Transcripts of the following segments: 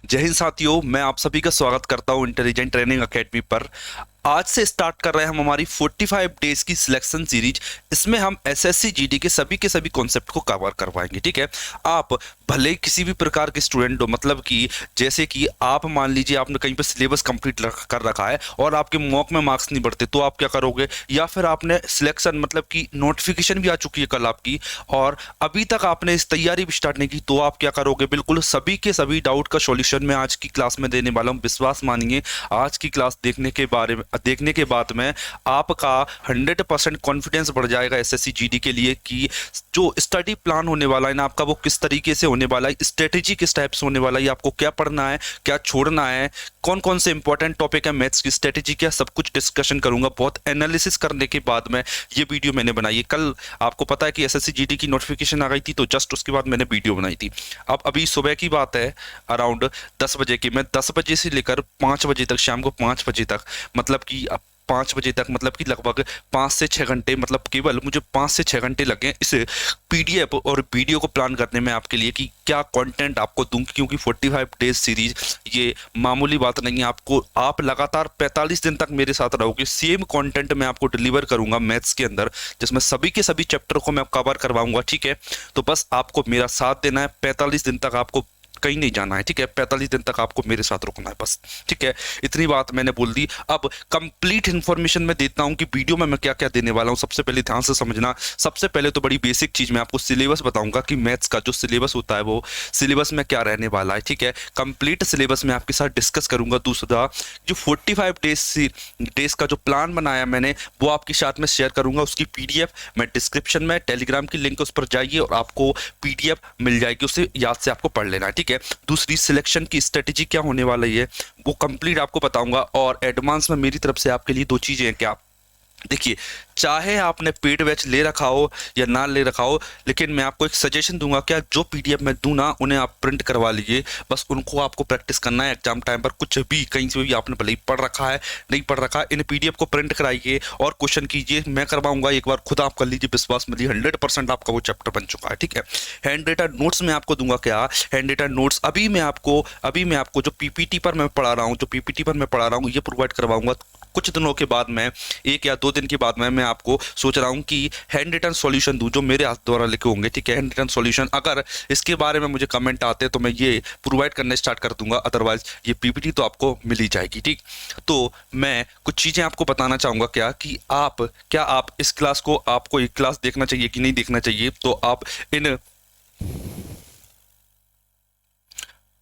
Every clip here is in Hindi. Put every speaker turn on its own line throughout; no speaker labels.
जय हिंद साथियों, मैं आप सभी का स्वागत करता हूं इंटेलिजेंट ट्रेनिंग एकेडमी पर। आज से स्टार्ट कर रहे हैं हम हमारी 45 डेज की सिलेक्शन सीरीज। इसमें हम एसएससी जीडी के सभी कॉन्सेप्ट को कवर करवाएंगे। ठीक है, आप भले ही किसी भी प्रकार के स्टूडेंट हो, मतलब कि जैसे कि आप मान लीजिए आपने कहीं पे सिलेबस कंप्लीट कर रखा है और आपके मॉक में मार्क्स नहीं बढ़ते, तो आप क्या करोगे? या फिर आपने सिलेक्शन मतलब कि नोटिफिकेशन भी आ चुकी है कल आपकी और अभी तक आपने इस तैयारी भी स्टार्ट नहीं की, तो आप क्या करोगे? बिल्कुल सभी के सभी डाउट का सॉल्यूशन मैं आज की क्लास में देने वाला हूं। विश्वास मानिए, आज की क्लास देखने के बाद में आपका 100% कॉन्फिडेंस बढ़ जाएगा एसएससी जीडी के लिए कि जो स्टडी प्लान होने वाला है ना आपका, वो किस तरीके से होने वाला है, स्ट्रेटेजी किस टाइप से होने वाला है, आपको क्या पढ़ना है, क्या छोड़ना है, कौन कौन से इंपॉर्टेंट टॉपिक है, मैथ्स की स्ट्रेटेजी क्या, सब कुछ डिस्कशन करूंगा। बहुत एनालिसिस करने के बाद में ये वीडियो मैंने बनाई है। कल आपको पता है कि एसएससी जीडी की नोटिफिकेशन आ गई थी, तो जस्ट उसके बाद मैंने वीडियो बनाई थी। अब अभी सुबह की बात है, अराउंड 10 बजे की। मैं 10 बजे से लेकर 5 बजे तक, शाम को 5 बजे तक, मतलब कि 5 बजे तक, मतलब कि लगभग 5 से 6 घंटे, मतलब केवल मुझे 5 से 6 घंटे लगे इस पीडीएफ और वीडियो को प्लान करने में आपके लिए कि क्या कंटेंट आपको दूं। क्योंकि 45 डेज सीरीज ये मामूली बात नहीं है। आपको आप लगातार 45 दिन तक मेरे साथ रहोगे, सेम कंटेंट मैं आपको डिलीवर करूंगा मैथ्स के अंदर, जिसमें सभी के सभी चैप्टर को मैं कवर करवाऊंगा। ठीक है, तो बस आपको मेरा साथ देना है। 45 दिन तक आपको कहीं नहीं जाना है। ठीक है, 45 दिन तक आपको मेरे साथ रुकना है बस। ठीक है, इतनी बात मैंने बोल दी। अब कंप्लीट इन्फॉर्मेशन मैं देता हूं कि वीडियो में मैं क्या क्या देने वाला हूं। सबसे पहले ध्यान से समझना। सबसे पहले तो बड़ी बेसिक चीज मैं आपको सिलेबस बताऊंगा कि मैथ्स का जो सिलेबस होता है वो सिलेबस में क्या रहने वाला है। ठीक है, कंप्लीट सिलेबस में आपके साथ डिस्कस करूंगा। दूसरा, जो 45 डेज का जो प्लान बनाया मैंने, वो आपके साथ में शेयर करूंगा। उसकी पीडीएफ मैं डिस्क्रिप्शन में टेलीग्राम की लिंक, उस पर जाइए और आपको पीडीएफ मिल जाएगी, उसे याद से आपको पढ़ लेना है। ठीक है, दूसरी, सिलेक्शन की स्ट्रेटेजी क्या होने वाला है वो कंप्लीट आपको बताऊंगा। और एडवांस में मेरी तरफ से आपके लिए दो चीजें हैं। क्या? देखिए, चाहे आपने पेड बैच ले रखा हो या ना ले रखा हो, लेकिन मैं आपको एक सजेशन दूंगा। क्या? जो पीडीएफ मैं दूं ना, उन्हें आप प्रिंट करवा लीजिए। बस उनको आपको प्रैक्टिस करना है एग्जाम टाइम पर। कुछ भी कहीं से भी आपने भले ही पढ़ रखा है, नहीं पढ़ रखा है, इन पीडीएफ को प्रिंट कराइए और क्वेश्चन कीजिए। मैं करवाऊंगा, एक बार खुद आप कर लीजिए, विश्वास मिलिए 100% आपका वो चैप्टर बन चुका है। ठीक है, हैंड रिटन नोट्स में आपको दूंगा। क्या? हैंड रिटन नोट्स अभी मैं आपको जो पीपीटी पर मैं पढ़ा रहा हूँ, ये प्रोवाइड करवाऊंगा। कुछ दिनों के बाद में, 1 या 2 दिन के बाद में, मैं आपको सोच रहा हूँ कि हैंड रिटन सॉल्यूशन दूं जो मेरे हाथ द्वारा लिखे होंगे। ठीक है, हैंड रिटन सॉल्यूशन, अगर इसके बारे में मुझे कमेंट आते हैं तो मैं ये प्रोवाइड करने स्टार्ट कर दूंगा। अदरवाइज ये पीपीटी तो आपको मिल ही जाएगी। ठीक, तो मैं कुछ चीजें आपको बताना चाहूंगा। क्या आप इस क्लास को, आपको ये क्लास देखना चाहिए कि नहीं देखना चाहिए? तो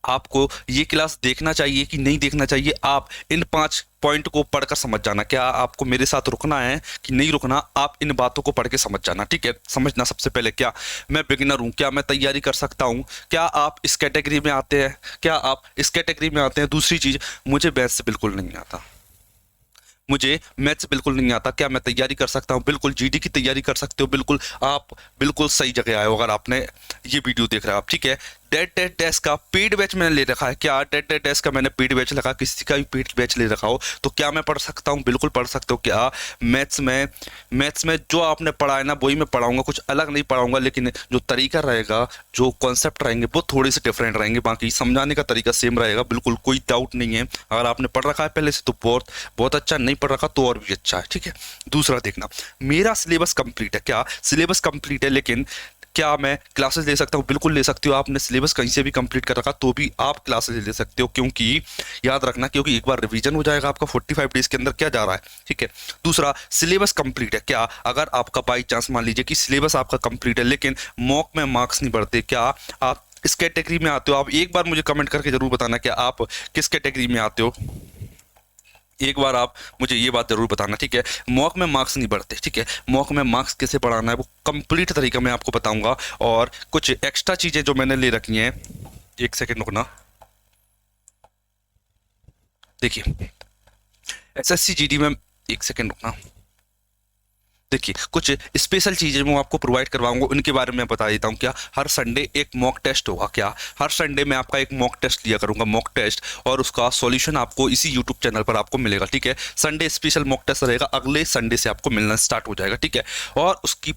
आपको ये क्लास देखना चाहिए कि नहीं देखना चाहिए? आप इन 5 पॉइंट को पढ़कर समझ जाना। क्या आपको मेरे साथ रुकना है कि नहीं रुकना? आप इन बातों को पढ़ के समझ जाना। ठीक है, समझना। सबसे पहले, क्या मैं बिगिनर हूं? क्या मैं तैयारी कर सकता हूं? क्या आप इस कैटेगरी में आते हैं? दूसरी चीज, मुझे मैथ्स से बिल्कुल नहीं आता। क्या मैं तैयारी कर सकता हूँ? बिल्कुल। जीडी की तैयारी कर सकते हो, बिल्कुल। आप बिल्कुल सही जगह आए हो अगर आपने ये वीडियो देख रहे हो आप। ठीक है, डेट डेट डैश का पेड बैच मैंने ले रखा है। क्या? डेट डेट डैश का मैंने पेड बैच लगा, किसी का भी पेड बैच ले रखा हो तो क्या मैं पढ़ सकता हूँ? बिल्कुल पढ़ सकते हो। क्या? मैथ्स में जो आपने पढ़ा है ना, वही मैं पढ़ाऊंगा, कुछ अलग नहीं पढ़ाऊंगा। लेकिन जो तरीका रहेगा, जो कॉन्सेप्ट रहेंगे, वो थोड़े से डिफरेंट रहेंगे। बाकी समझाने का तरीका सेम रहेगा, बिल्कुल कोई डाउट नहीं है। अगर आपने पढ़ रखा है पहले से तो बहुत बहुत अच्छा, नहीं पढ़ रखा तो और भी अच्छा है। ठीक है, दूसरा देखना, मेरा सिलेबस कंप्लीट है। क्या? सिलेबस कंप्लीट है, लेकिन क्या मैं क्लासेस ले सकता हूँ? बिल्कुल ले सकते हो। आपने सिलेबस कहीं से भी कंप्लीट कर रखा तो भी आप क्लासेस ले सकते हो, क्योंकि याद रखना, क्योंकि एक बार रिवीजन हो जाएगा आपका 45 डेज के अंदर क्या जा रहा है। ठीक है, दूसरा, सिलेबस कंप्लीट है। क्या? अगर आपका बाई चांस मान लीजिए कि सिलेबस आपका कंप्लीट है लेकिन मॉक में मार्क्स नहीं बढ़ते, क्या आप इस कैटेगरी में आते हो? आप एक बार मुझे कमेंट करके जरूर बताना कि आप किस कैटेगरी में आते हो। एक बार आप मुझे ये बात जरूर बताना। ठीक है, मॉक में मार्क्स नहीं बढ़ते। ठीक है, मॉक में मार्क्स कैसे बढ़ाना है वो कंप्लीट तरीका मैं आपको बताऊंगा। और कुछ एक्स्ट्रा चीजें जो मैंने ले रखी हैं, एक सेकंड रुकना। देखिए, एसएससी जीडी में, एक सेकंड रुकना। देखिए कुछ स्पेशल चीज़ें मैं आपको प्रोवाइड करवाऊंगा, उनके बारे में बता देता हूँ। क्या हर संडे एक मॉक टेस्ट होगा, क्या हर संडे मैं आपका एक मॉक टेस्ट लिया करूंगा, मॉक टेस्ट, और उसका सॉल्यूशन आपको इसी यूट्यूब चैनल पर आपको मिलेगा। ठीक है, संडे स्पेशल मॉक टेस्ट रहेगा, अगले संडे से आपको मिलना स्टार्ट हो जाएगा। ठीक है, और उसकी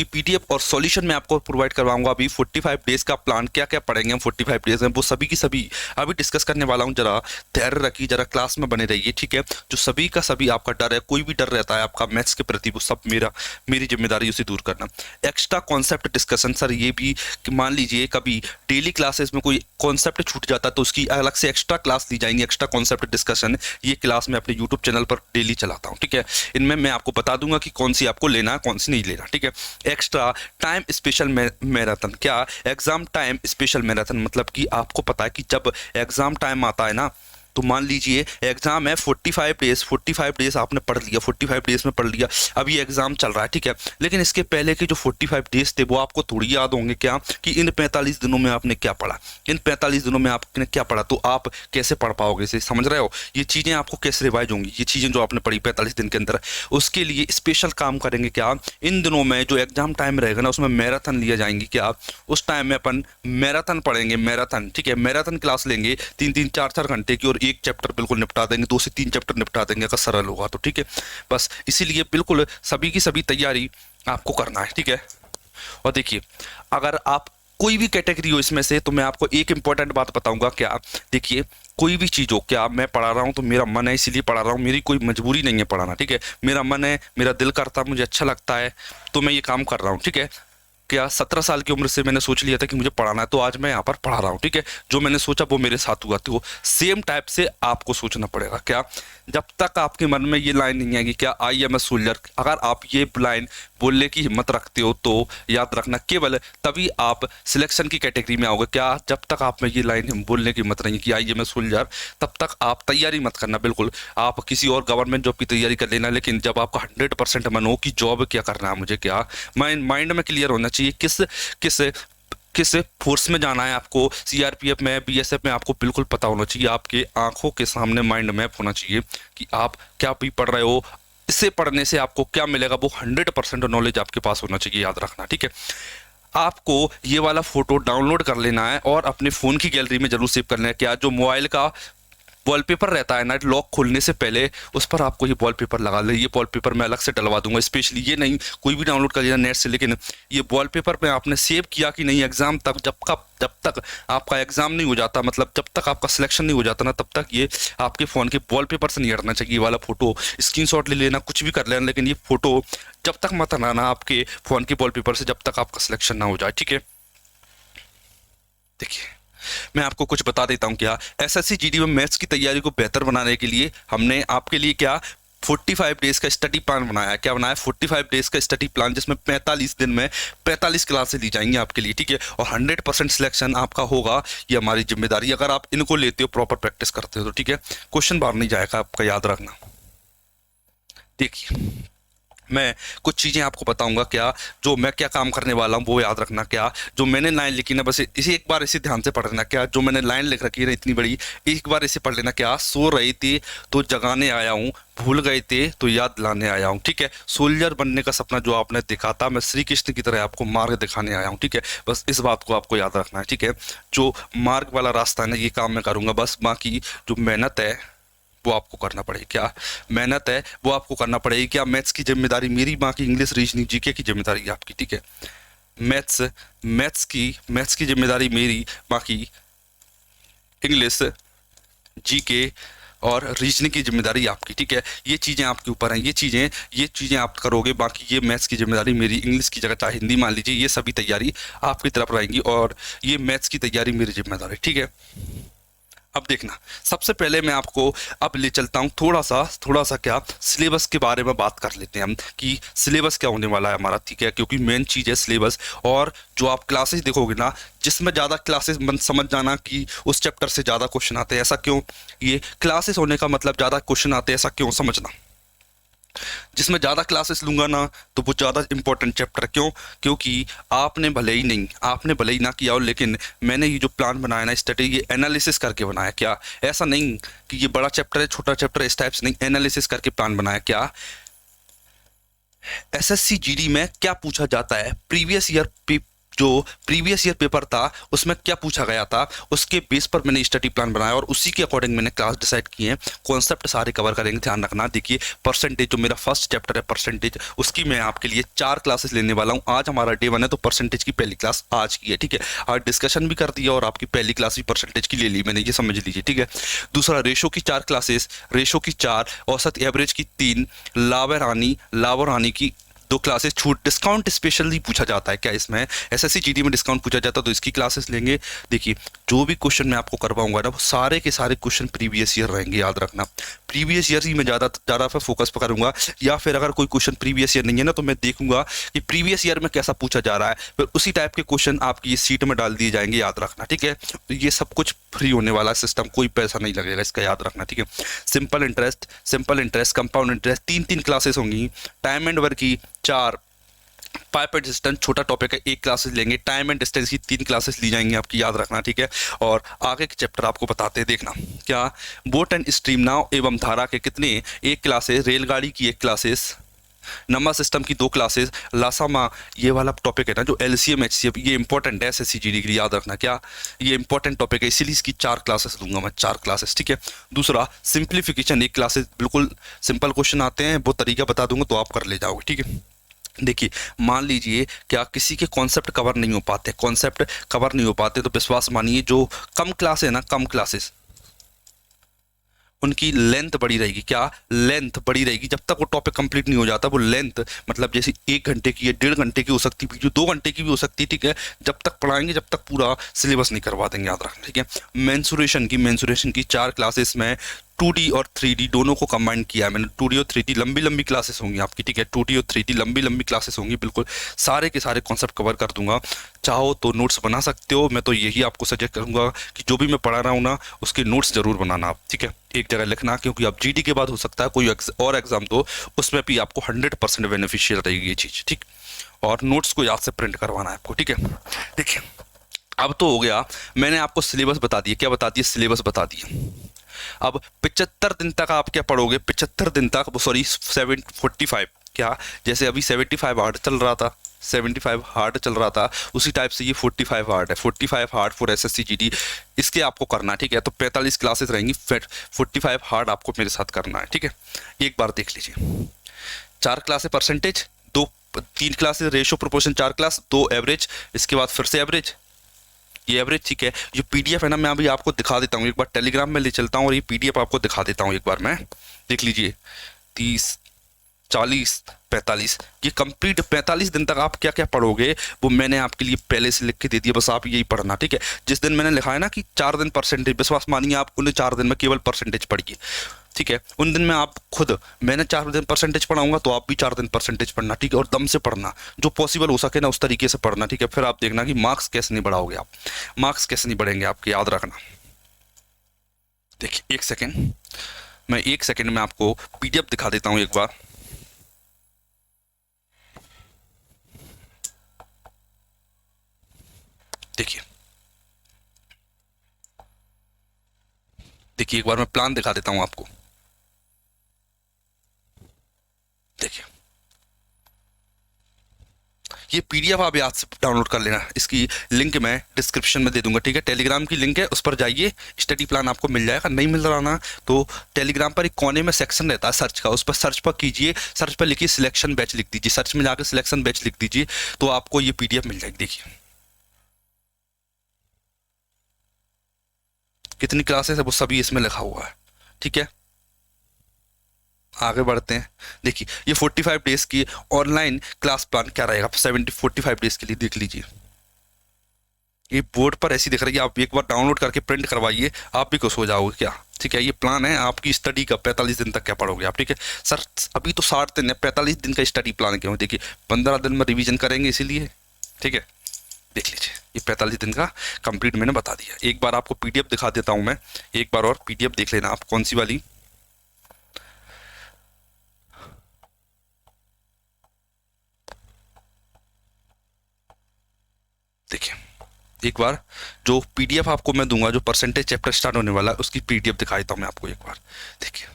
पीडीएफ और सॉल्यूशन मैं आपको प्रोवाइड करवाऊंगा। अभी 45 डेज का प्लान क्या क्या पढ़ेंगे हम 45 डेज में, वो सभी की सभी अभी डिस्कस करने वाला हूँ। जरा धैर्य रखिए, जरा क्लास में बने रहिए। ठीक है, जो सभी का सभी आपका डर है, कोई भी डर रहता है आपका मैथ्स के प्रति, वो सब मेरी जिम्मेदारी उसे दूर करना। एक्स्ट्रा कॉन्सेप्ट डिस्कशन, सर ये भी कि मान लीजिए कभी डेली क्लासेस में कोई कॉन्सेप्ट छूट जाता है तो उसकी अलग से एक्स्ट्रा क्लास ली जाएंगी। एक्स्ट्रा कॉन्सेप्ट डिस्कशन ये क्लास मैं अपने यूट्यूब चैनल पर डेली चलाता हूँ। ठीक है, इनमें मैं आपको बता दूंगा कि कौन सी आपको लेना है, कौन सी नहीं लेना। ठीक है, एक्स्ट्रा टाइम स्पेशल मैराथन, क्या एग्जाम टाइम स्पेशल मैराथन, मतलब कि आपको पता है कि जब एग्जाम टाइम आता है ना, तो मान लीजिए एग्जाम है 45 डेज आपने पढ़ लिया, 45 डेज में पढ़ लिया, अभी एग्जाम चल रहा है। ठीक है, लेकिन इसके पहले के जो 45 डेज थे वो आपको थोड़ी याद होंगे, क्या कि इन 45 दिनों में आपने क्या पढ़ा, इन 45 दिनों में आपने क्या पढ़ा, तो आप कैसे पढ़ पाओगे इसे, समझ रहे हो? ये चीज़ें आपको कैसे रिवाइज होंगी, ये चीज़ें जो आपने पढ़ी 45 दिन के अंदर, उसके लिए स्पेशल काम करेंगे। क्या इन दिनों में जो एग्जाम टाइम रहेगा ना, उसमें मैराथन लिया जाएंगे। क्या उस टाइम में अपन मैराथन पढ़ेंगे, मैराथन। ठीक है, मैराथन क्लास लेंगे 3-3 4-4 घंटे की, और एक चैप्टर बिल्कुल निपटा देंगे, 2 से 3 चैप्टर निपटा देंगे अगर सरल होगा तो। ठीक है, बस इसीलिए बिल्कुल सभी की सभी तैयारी आपको करना है। ठीक है, और देखिए अगर आप कोई भी कैटेगरी हो इसमें से, तो मैं आपको एक इंपॉर्टेंट बात बताऊंगा। क्या देखिए, कोई भी चीज़ हो, क्या मैं पढ़ा रहा हूँ तो मेरा मन है इसीलिए पढ़ा रहा हूँ, मेरी कोई मजबूरी नहीं है पढ़ाना। ठीक है, मेरा मन है, मेरा दिल करता है, मुझे अच्छा लगता है, तो मैं ये काम कर रहा हूँ। ठीक है, क्या 17 साल की उम्र से मैंने सोच लिया था कि मुझे पढ़ाना है, तो आज मैं यहाँ पर पढ़ा रहा हूँ। ठीक है, जो मैंने सोचा वो मेरे साथ हुआ, तो सेम टाइप से आपको सोचना पड़ेगा। क्या जब तक आपके मन में ये लाइन नहीं आएगी, क्या आई एम ए सोल्जर, अगर आप ये लाइन बोलने की हिम्मत रखते हो तो याद रखना केवल तभी आप सिलेक्शन की कैटेगरी में आओगे। क्या जब तक आप में ये लाइन बोलने की हिम्मत नहीं है कि आई एम ए सोल्जर, तब तक आप तैयारी मत करना। बिल्कुल आप किसी और गवर्नमेंट जॉब की तैयारी कर लेना, लेकिन जब आपका 100% मन हो कि जॉब क्या करना है मुझे, क्या माइंड में क्लियर होना चाहिए किस किस किस फोर्स में जाना है आपको, सीआरपीएफ में, बीएसएफ में, आपको बिल्कुल पता होना चाहिए, आपके आंखों के सामने माइंड मैप होना चाहिए कि आप क्या भी पढ़ रहे हो, इससे पढ़ने से आपको क्या मिलेगा, वो 100% नॉलेज आपके पास होना चाहिए, याद रखना। ठीक है, आपको ये वाला फोटो डाउनलोड कर लेना है और अपने फ़ोन की गैलरी में जरूर सेव कर लेना है। क्या जो मोबाइल का वॉलपेपर रहता है ना, लॉक खोलने से पहले उस पर आपको ये वॉलपेपर लगा ले। ये वॉलपेपर मैं अलग से डलवा दूंगा, स्पेशली ये नहीं कोई भी डाउनलोड कर लेना नेट से, लेकिन ये वॉलपेपर में आपने सेव किया कि नहीं एग्जाम तक, जब तक आपका एग्जाम नहीं हो जाता, मतलब जब तक आपका सिलेक्शन नहीं हो जाता ना, तब तक ये आपके फ़ोन के वॉलपेपर से नहीं हटना चाहिए। ये वाला फोटो स्क्रीनशॉट ले लेना, कुछ भी कर लेना, लेकिन ये फोटो जब तक मत हटाना आपके फ़ोन के वॉलपेपर से, जब तक आपका सिलेक्शन ना हो जाए। ठीक है, देखिए मैं आपको कुछ बता देता हूँ। क्या एसएससी जीडी में मैथ्स की तैयारी को बेहतर बनाने के लिए हमने आपके लिए क्या 45 डेज का स्टडी प्लान बनाया है। क्या बनाया? 45 डेज का स्टडी प्लान, जिसमें 45 दिन में 45 क्लासेस ली जाएंगी आपके लिए। ठीक है, और 100% सिलेक्शन आपका होगा, ये हमारी जिम्मेदारी, अगर आप इनको लेते हो, प्रॉपर प्रैक्टिस करते हो तो। ठीक है, क्वेश्चन बाहर नहीं जाएगा आपका, याद रखना। देखिए मैं कुछ चीज़ें आपको बताऊंगा, क्या जो मैं क्या काम करने वाला हूँ वो याद रखना। क्या जो मैंने लाइन लिखी ना, बस इसे एक बार इसे ध्यान से पढ़ लेना। क्या जो मैंने लाइन लिख रखी है ना इतनी बड़ी, एक बार इसे पढ़ लेना। क्या सो रही थी तो जगाने आया हूँ, भूल गए थे तो याद दिलाने आया हूँ। ठीक है, सोल्जर बनने का सपना जो आपने देखा था, मैं श्री कृष्ण की तरह आपको मार्ग दिखाने आया हूँ। ठीक है, बस इस बात को आपको याद रखना है। ठीक है, जो मार्ग वाला रास्ता है ना, ये काम मैं करूँगा, बस बाकी जो मेहनत है वो आपको करना पड़ेगी। क्या मेहनत है वो आपको करना पड़ेगी। क्या मैथ्स की जिम्मेदारी मेरी, बाकी इंग्लिश, रीजनिंग, जीके की जिम्मेदारी आपकी। ठीक है, मैथ्स की जिम्मेदारी मेरी, बाकी इंग्लिश, जीके और रीजनिंग की जिम्मेदारी आपकी। ठीक है, ये चीज़ें आपके ऊपर हैं, ये चीज़ें आप करोगे, बाकी ये मैथ्स की जिम्मेदारी मेरी, इंग्लिश की जगह चाहे हिंदी मान लीजिए, ये सभी तैयारी आपकी तरफ रहेंगी, और ये मैथ्स की तैयारी मेरी जिम्मेदारी। ठीक है, अब देखना, सबसे पहले मैं आपको अब ले चलता हूँ थोड़ा सा क्या सिलेबस के बारे में बात कर लेते हैं हम, कि सिलेबस क्या होने वाला है हमारा। ठीक है, क्योंकि मेन चीज़ है सिलेबस, और जो आप क्लासेस देखोगे ना, जिसमें ज़्यादा क्लासेस समझ जाना कि उस चैप्टर से ज़्यादा क्वेश्चन आते हैं। ऐसा क्यों? ये क्लासेस होने का मतलब ज़्यादा क्वेश्चन आते हैं, ऐसा क्यों समझना। जिसमें ज़्यादा क्लासेस लूंगा ना, तो वो ज़्यादा इंपॉर्टेंट चैप्टर। क्यों? क्योंकि आपने भले ही ना किया हो, लेकिन मैंने ये जो प्लान बनाया ना, स्टडी, ये एनालिसिस करके बनाया। क्या ऐसा नहीं कि ये बड़ा चैप्टर है, छोटा चैप्टर, इस टाइप से नहीं, एनालिसिस करके प्लान बनाया। क्या एसएससी जीडी में क्या पूछा जाता है, जो प्रीवियस ईयर पेपर था उसमें क्या पूछा गया था, उसके बेस पर मैंने स्टडी प्लान बनाया और उसी के अकॉर्डिंग मैंने क्लास डिसाइड किए हैं। कॉन्सेप्ट सारे कवर करेंगे, ध्यान रखना। देखिए परसेंटेज, जो मेरा फर्स्ट चैप्टर है परसेंटेज, उसकी मैं आपके लिए 4 क्लासेस लेने वाला हूँ। आज हमारा डे 1 है तो परसेंटेज की पहली क्लास आज की है, ठीक है। आज डिस्कशन भी कर दिया और आपकी पहली क्लास भी परसेंटेज की ले ली मैंने, ये समझ लीजिए, ठीक है। दूसरा, रेशो की 4 क्लासेस, रेशो की 4, औसत एवरेज की 3, लाभ और हानि की 2 क्लासेस, छूट डिस्काउंट स्पेशली पूछा जाता है क्या इसमें, एसएससी जीडी में डिस्काउंट पूछा जाता है तो इसकी क्लासेस लेंगे। देखिए जो भी क्वेश्चन मैं आपको करवाऊंगा ना वो सारे के सारे क्वेश्चन प्रीवियस ईयर रहेंगे, याद रखना। प्रीवियस ईयर ही मैं ज़्यादा पर फोकस करूंगा, या फिर अगर कोई क्वेश्चन प्रीवियस ईयर नहीं है ना तो मैं देखूंगा कि प्रीवियस ईयर में कैसा पूछा जा रहा है, फिर उसी टाइप के क्वेश्चन आपकी इस सीट में डाल दिए जाएंगे, याद रखना, ठीक है। तो ये सब कुछ फ्री होने वाला सिस्टम, कोई पैसा नहीं लगेगा इसका, याद रखना, ठीक है। Simple interest, compound interest, 3 classes होंगी। टाइम एंड वर्क की 4, पाइप एंड डिस्टेंस छोटा टॉपिक है, 1 क्लासेस लेंगे। टाइम एंड डिस्टेंस की 3 क्लासेस ली जाएंगी आपकी, याद रखना, ठीक है। और आगे के चैप्टर आपको बताते हैं, देखना क्या। बोट एंड स्ट्रीम नाव एवं धारा के कितने, 1 क्लासेस। रेलगाड़ी की 1 क्लासेस। नंबर सिस्टम की 2 क्लासेस। लासामा, ये वाला टॉपिक है ना जो एलसीएम एचसीएफ, ये इंपॉर्टेंट है एसएससी जीडी के लिए, याद रखना क्या, ये इंपॉर्टेंट टॉपिक है, इसीलिए इसकी 4 क्लासेस लूंगा मैं, 4 क्लासेस, ठीक है। दूसरा, सिंप्लीफिकेशन 1 क्लासेस, बिल्कुल सिंपल क्वेश्चन आते हैं, वो तरीका बता दूंगा तो आप कर ले जाओगे, ठीक है। देखिए मान लीजिए क्या किसी के कॉन्सेप्ट कवर नहीं हो पाते, तो विश्वास मानिए जो कम क्लास है ना, कम क्लासेस, उनकी लेंथ बड़ी रहेगी, क्या लेंथ बड़ी रहेगी, जब तक वो टॉपिक कंप्लीट नहीं हो जाता। वो लेंथ मतलब जैसे 1 घंटे की है, 1.5 घंटे की हो सकती है, जो 2 घंटे की भी हो सकती है, ठीक है। जब तक पढ़ाएंगे जब तक पूरा सिलेबस नहीं करवा देंगे, याद रखना, ठीक है। मेंसुरेशन की 4 क्लासेस में 2D और 3D दोनों को कंबाइन किया है मैंने। 2D और 3D लंबी क्लासेस होंगी आपकी, ठीक है। 2D और 3D लंबी क्लासेस होंगी, बिल्कुल सारे के सारे कॉन्सेप्ट कवर कर दूंगा। चाहो तो नोट्स बना सकते हो, मैं तो यही आपको सजेस्ट करूंगा कि जो भी मैं पढ़ा रहा हूँ ना उसके नोट्स जरूर बनाना आप, ठीक है, एक जगह लिखना, क्योंकि अब जीडी के बाद हो सकता है कोई और एग्जाम दो, उसमें भी आपको 100% बेनिफिशियल रहेगी ये चीज़, ठीक। और नोट्स को याद से प्रिंट करवाना है आपको, ठीक है। देखिए अब तो हो गया, मैंने आपको सिलेबस बता दिया, क्या बता दिया, सिलेबस बता दिया। अब 75 दिन तक आप क्या पढ़ोगे, 75 दिन तक, सॉरी 745, क्या जैसे अभी 75 हार्ड चल रहा था, 75 हार्ड चल रहा था, उसी टाइप से ये 45 हार्ड है, 45 हार्ड फॉर एसएससी जीडी, इसके आपको करना, ठीक है। तो 45 क्लासेस रहेंगी, फिर 45 हार्ड आपको मेरे साथ करना है, ठीक है। एक बार देख लीजिए, 4 classes percentage, 3 classes ratio proportion, 4 class, 2 average, इसके बाद फिर से एवरेज, ये एवरेज, ठीक है। जो पीडीएफ है ना मैं अभी आपको दिखा देता हूँ, एक बार टेलीग्राम में ले चलता हूँ और ये पीडीएफ आपको दिखा देता हूँ एक बार मैं, देख लीजिए। 30, 40, 45, ये कंप्लीट 45 दिन तक आप क्या क्या पढ़ोगे वो मैंने आपके लिए पहले से लिख के दे दिया, बस आप यही पढ़ना, ठीक है। जिस दिन मैंने लिखा है ना कि 4 दिन परसेंटेज, विश्वास मानिए आप उन्हें 4 दिन में केवल परसेंटेज पढ़िए, ठीक है। उन दिन में आप खुद, मैंने 4 दिन परसेंटेज पढ़ाऊंगा तो आप भी 4 दिन परसेंटेज पढ़ना, ठीक है। और दम से पढ़ना, जो पॉसिबल हो सके ना उस तरीके से पढ़ना, ठीक है। फिर आप देखना कि मार्क्स कैसे नहीं बढ़ाओगे आप, मार्क्स कैसे नहीं बढ़ेंगे आपके, याद रखना। देखिए 1 सेकेंड, मैं 1 सेकेंड में आपको पीडीएफ दिखा देता हूँ एक बार। देखिए देखिए एक बार मैं प्लान दिखा देता हूं आपको, देखिए ये पीडीएफ आप याद से डाउनलोड कर लेना, इसकी लिंक मैं डिस्क्रिप्शन में दे दूंगा, ठीक है। टेलीग्राम की लिंक है, उस पर जाइए, स्टडी प्लान आपको मिल जाएगा। नहीं मिल रहा ना तो टेलीग्राम पर एक कोने में सेक्शन रहता है सर्च का, उस पर सर्च पर कीजिए, सर्च पर लिखिए सिलेक्शन बैच लिख दीजिए, सर्च में जाकर सिलेक्शन बैच लिख दीजिए तो आपको ये पीडीएफ मिल जाएगी। देखिए कितनी क्लासेस है वो सभी इसमें लिखा हुआ है, ठीक है। आगे बढ़ते हैं, देखिए ये 45 डेज की ऑनलाइन क्लास प्लान क्या रहेगा 45 डेज के लिए, देख लीजिए। ये बोर्ड पर ऐसी दिख रही है, आप एक बार डाउनलोड करके प्रिंट करवाइए, आप भी खुश हो जाओगे क्या, ठीक है। ये प्लान है आपकी स्टडी का, 45 दिन तक क्या पढ़ोगे आप, ठीक है। सर अभी तो 60 दिन है, 45 दिन का स्टडी प्लान क्यों, देखिए 15 दिन में रिवीजन करेंगे इसीलिए, ठीक है। देख लीजिए ये 45 दिन का कंप्लीट मैंने बता दिया। एक बार आपको पीडीएफ दिखा देता हूं मैं, एक बार और पीडीएफ देख लेना आप, कौन सी वाली, देखिए एक बार जो पीडीएफ आपको मैं दूंगा, जो परसेंटेज चैप्टर स्टार्ट होने वाला है उसकी पीडीएफ दिखा देता हूं मैं आपको एक बार, देखिए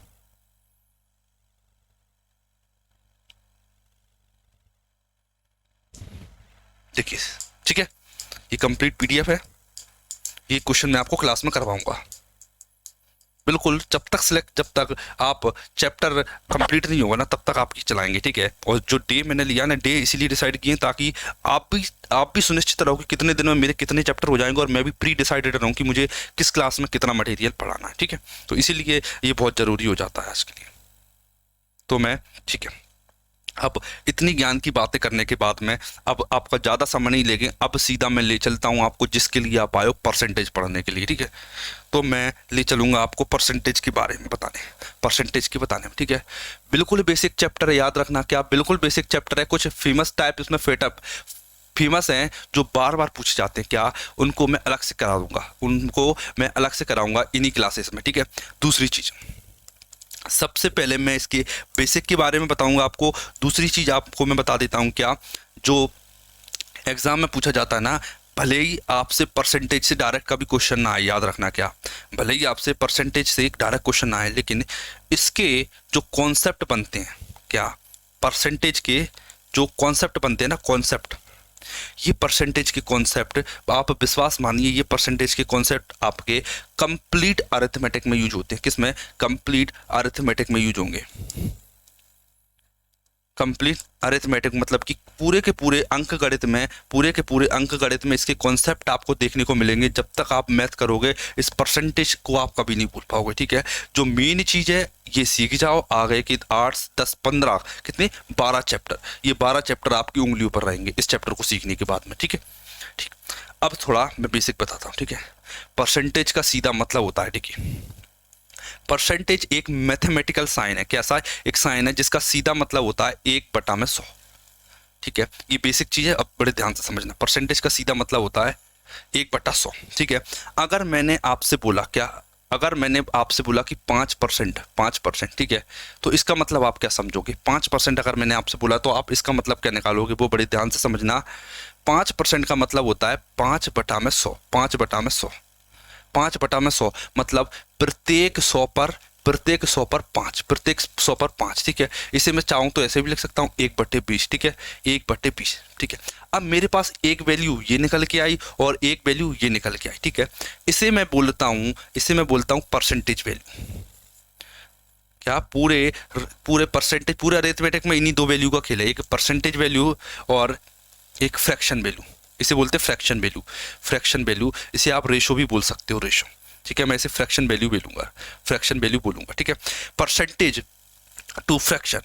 देखिए, ठीक है, ये कंप्लीट पीडीएफ है, ये क्वेश्चन मैं आपको क्लास में करवाऊंगा। बिल्कुल, जब तक आप चैप्टर कंप्लीट नहीं होगा ना तब तक आपकी चलाएंगे, ठीक है। और जो डे मैंने लिया ना, डे इसीलिए डिसाइड किए ताकि आप भी सुनिश्चित रहो कि कितने दिन में मेरे कितने चैप्टर हो जाएंगे, और मैं भी प्री डिसाइडेड रहूँ कि मुझे किस क्लास में कितना मटेरियल पढ़ाना है, ठीक है। तो इसीलिए ये बहुत ज़रूरी हो जाता है आज के लिए। तो मैं, ठीक है, अब इतनी ज्ञान की बातें करने के बाद में अब आपका ज़्यादा समय नहीं लेंगे, अब सीधा मैं ले चलता हूँ आपको जिसके लिए आप आए हो, परसेंटेज पढ़ने के लिए, ठीक है। तो मैं ले चलूँगा आपको परसेंटेज के बारे में बताने, परसेंटेज की बताने में, ठीक है। बिल्कुल बेसिक चैप्टर है, याद रखना क्या, बिल्कुल बेसिक चैप्टर है। कुछ फेमस टाइप इसमें फेमस हैं जो बार बार पूछे जाते हैं, क्या उनको मैं अलग से करा दूंगा, उनको मैं अलग से कराऊंगा इन्हीं क्लासेस में, ठीक है। दूसरी चीज़, सबसे पहले मैं इसके बेसिक के बारे में बताऊंगा आपको। दूसरी चीज़ आपको मैं बता देता हूं, क्या जो एग्ज़ाम में पूछा जाता है ना, भले ही आपसे परसेंटेज से डायरेक्ट कभी क्वेश्चन ना आए, याद रखना क्या, भले ही आपसे परसेंटेज से एक डायरेक्ट क्वेश्चन ना आए, लेकिन इसके जो कॉन्सेप्ट बनते हैं, क्या परसेंटेज के जो कॉन्सेप्ट बनते हैं ना, कॉन्सेप्ट, ये परसेंटेज के कॉन्सेप्ट, आप विश्वास मानिए, ये परसेंटेज के कॉन्सेप्ट आपके कंप्लीट अरिथमेटिक में यूज होते हैं। किसमें? कंप्लीट अरिथमेटिक में यूज होंगे। कंप्लीट अरिथमेटिक मतलब कि पूरे के पूरे अंक गणित में, पूरे के पूरे अंक गणित में इसके कॉन्सेप्ट आपको देखने को मिलेंगे। जब तक आप मैथ करोगे इस परसेंटेज को आप कभी नहीं भूल पाओगे, ठीक है। जो मेन चीज़ है ये सीख जाओ, आगे की 8, 10, 15 कितने 12 चैप्टर, ये 12 चैप्टर आपकी उंगलियों पर रहेंगे इस चैप्टर को सीखने के बाद में, ठीक है। ठीक, अब थोड़ा मैं बेसिक बताता हूँ, ठीक है। परसेंटेज का सीधा मतलब होता है, ठीक है, परसेंटेज एक मैथमेटिकल साइन है। कैसा है? एक साइन है जिसका सीधा मतलब होता है 1/100, ठीक है। ये बेसिक चीज़ है, अब बड़े ध्यान से समझना। परसेंटेज का सीधा मतलब होता है 1/100, ठीक है। अगर मैंने आपसे बोला, क्या अगर मैंने आपसे बोला कि 5%, 5%, ठीक है, तो इसका मतलब आप क्या समझोगे? 5% अगर मैंने आपसे बोला तो आप इसका मतलब क्या निकालोगे, वो बड़े ध्यान से समझना। 5% का मतलब होता है 5/100, 5/100, 5/100 मतलब प्रत्येक 100 पर, प्रत्येक 100 पर 5, प्रत्येक 100 पर 5, ठीक है। इसे मैं चाहूँ तो ऐसे भी लिख सकता हूँ 1/20, ठीक है, 1/20, ठीक है। अब मेरे पास एक वैल्यू ये निकल के आई और एक वैल्यू ये निकल के आई, ठीक है। इसे मैं बोलता हूँ परसेंटेज वैल्यू। क्या पूरे पूरे परसेंटेज, पूरे अरिथमेटिक में इन्हीं दो वैल्यू का खेल है, एक परसेंटेज वैल्यू और एक फ्रैक्शन वैल्यू। इसे बोलते हैं फ्रैक्शन वैल्यू, फ्रैक्शन वैल्यू। इसे आप रेशो भी बोल सकते हो, रेशो, ठीक है। मैं इसे फ्रैक्शन वैल्यू बोलूंगा, फ्रैक्शन वैल्यू बोलूंगा, ठीक है। परसेंटेज टू फ्रैक्शन,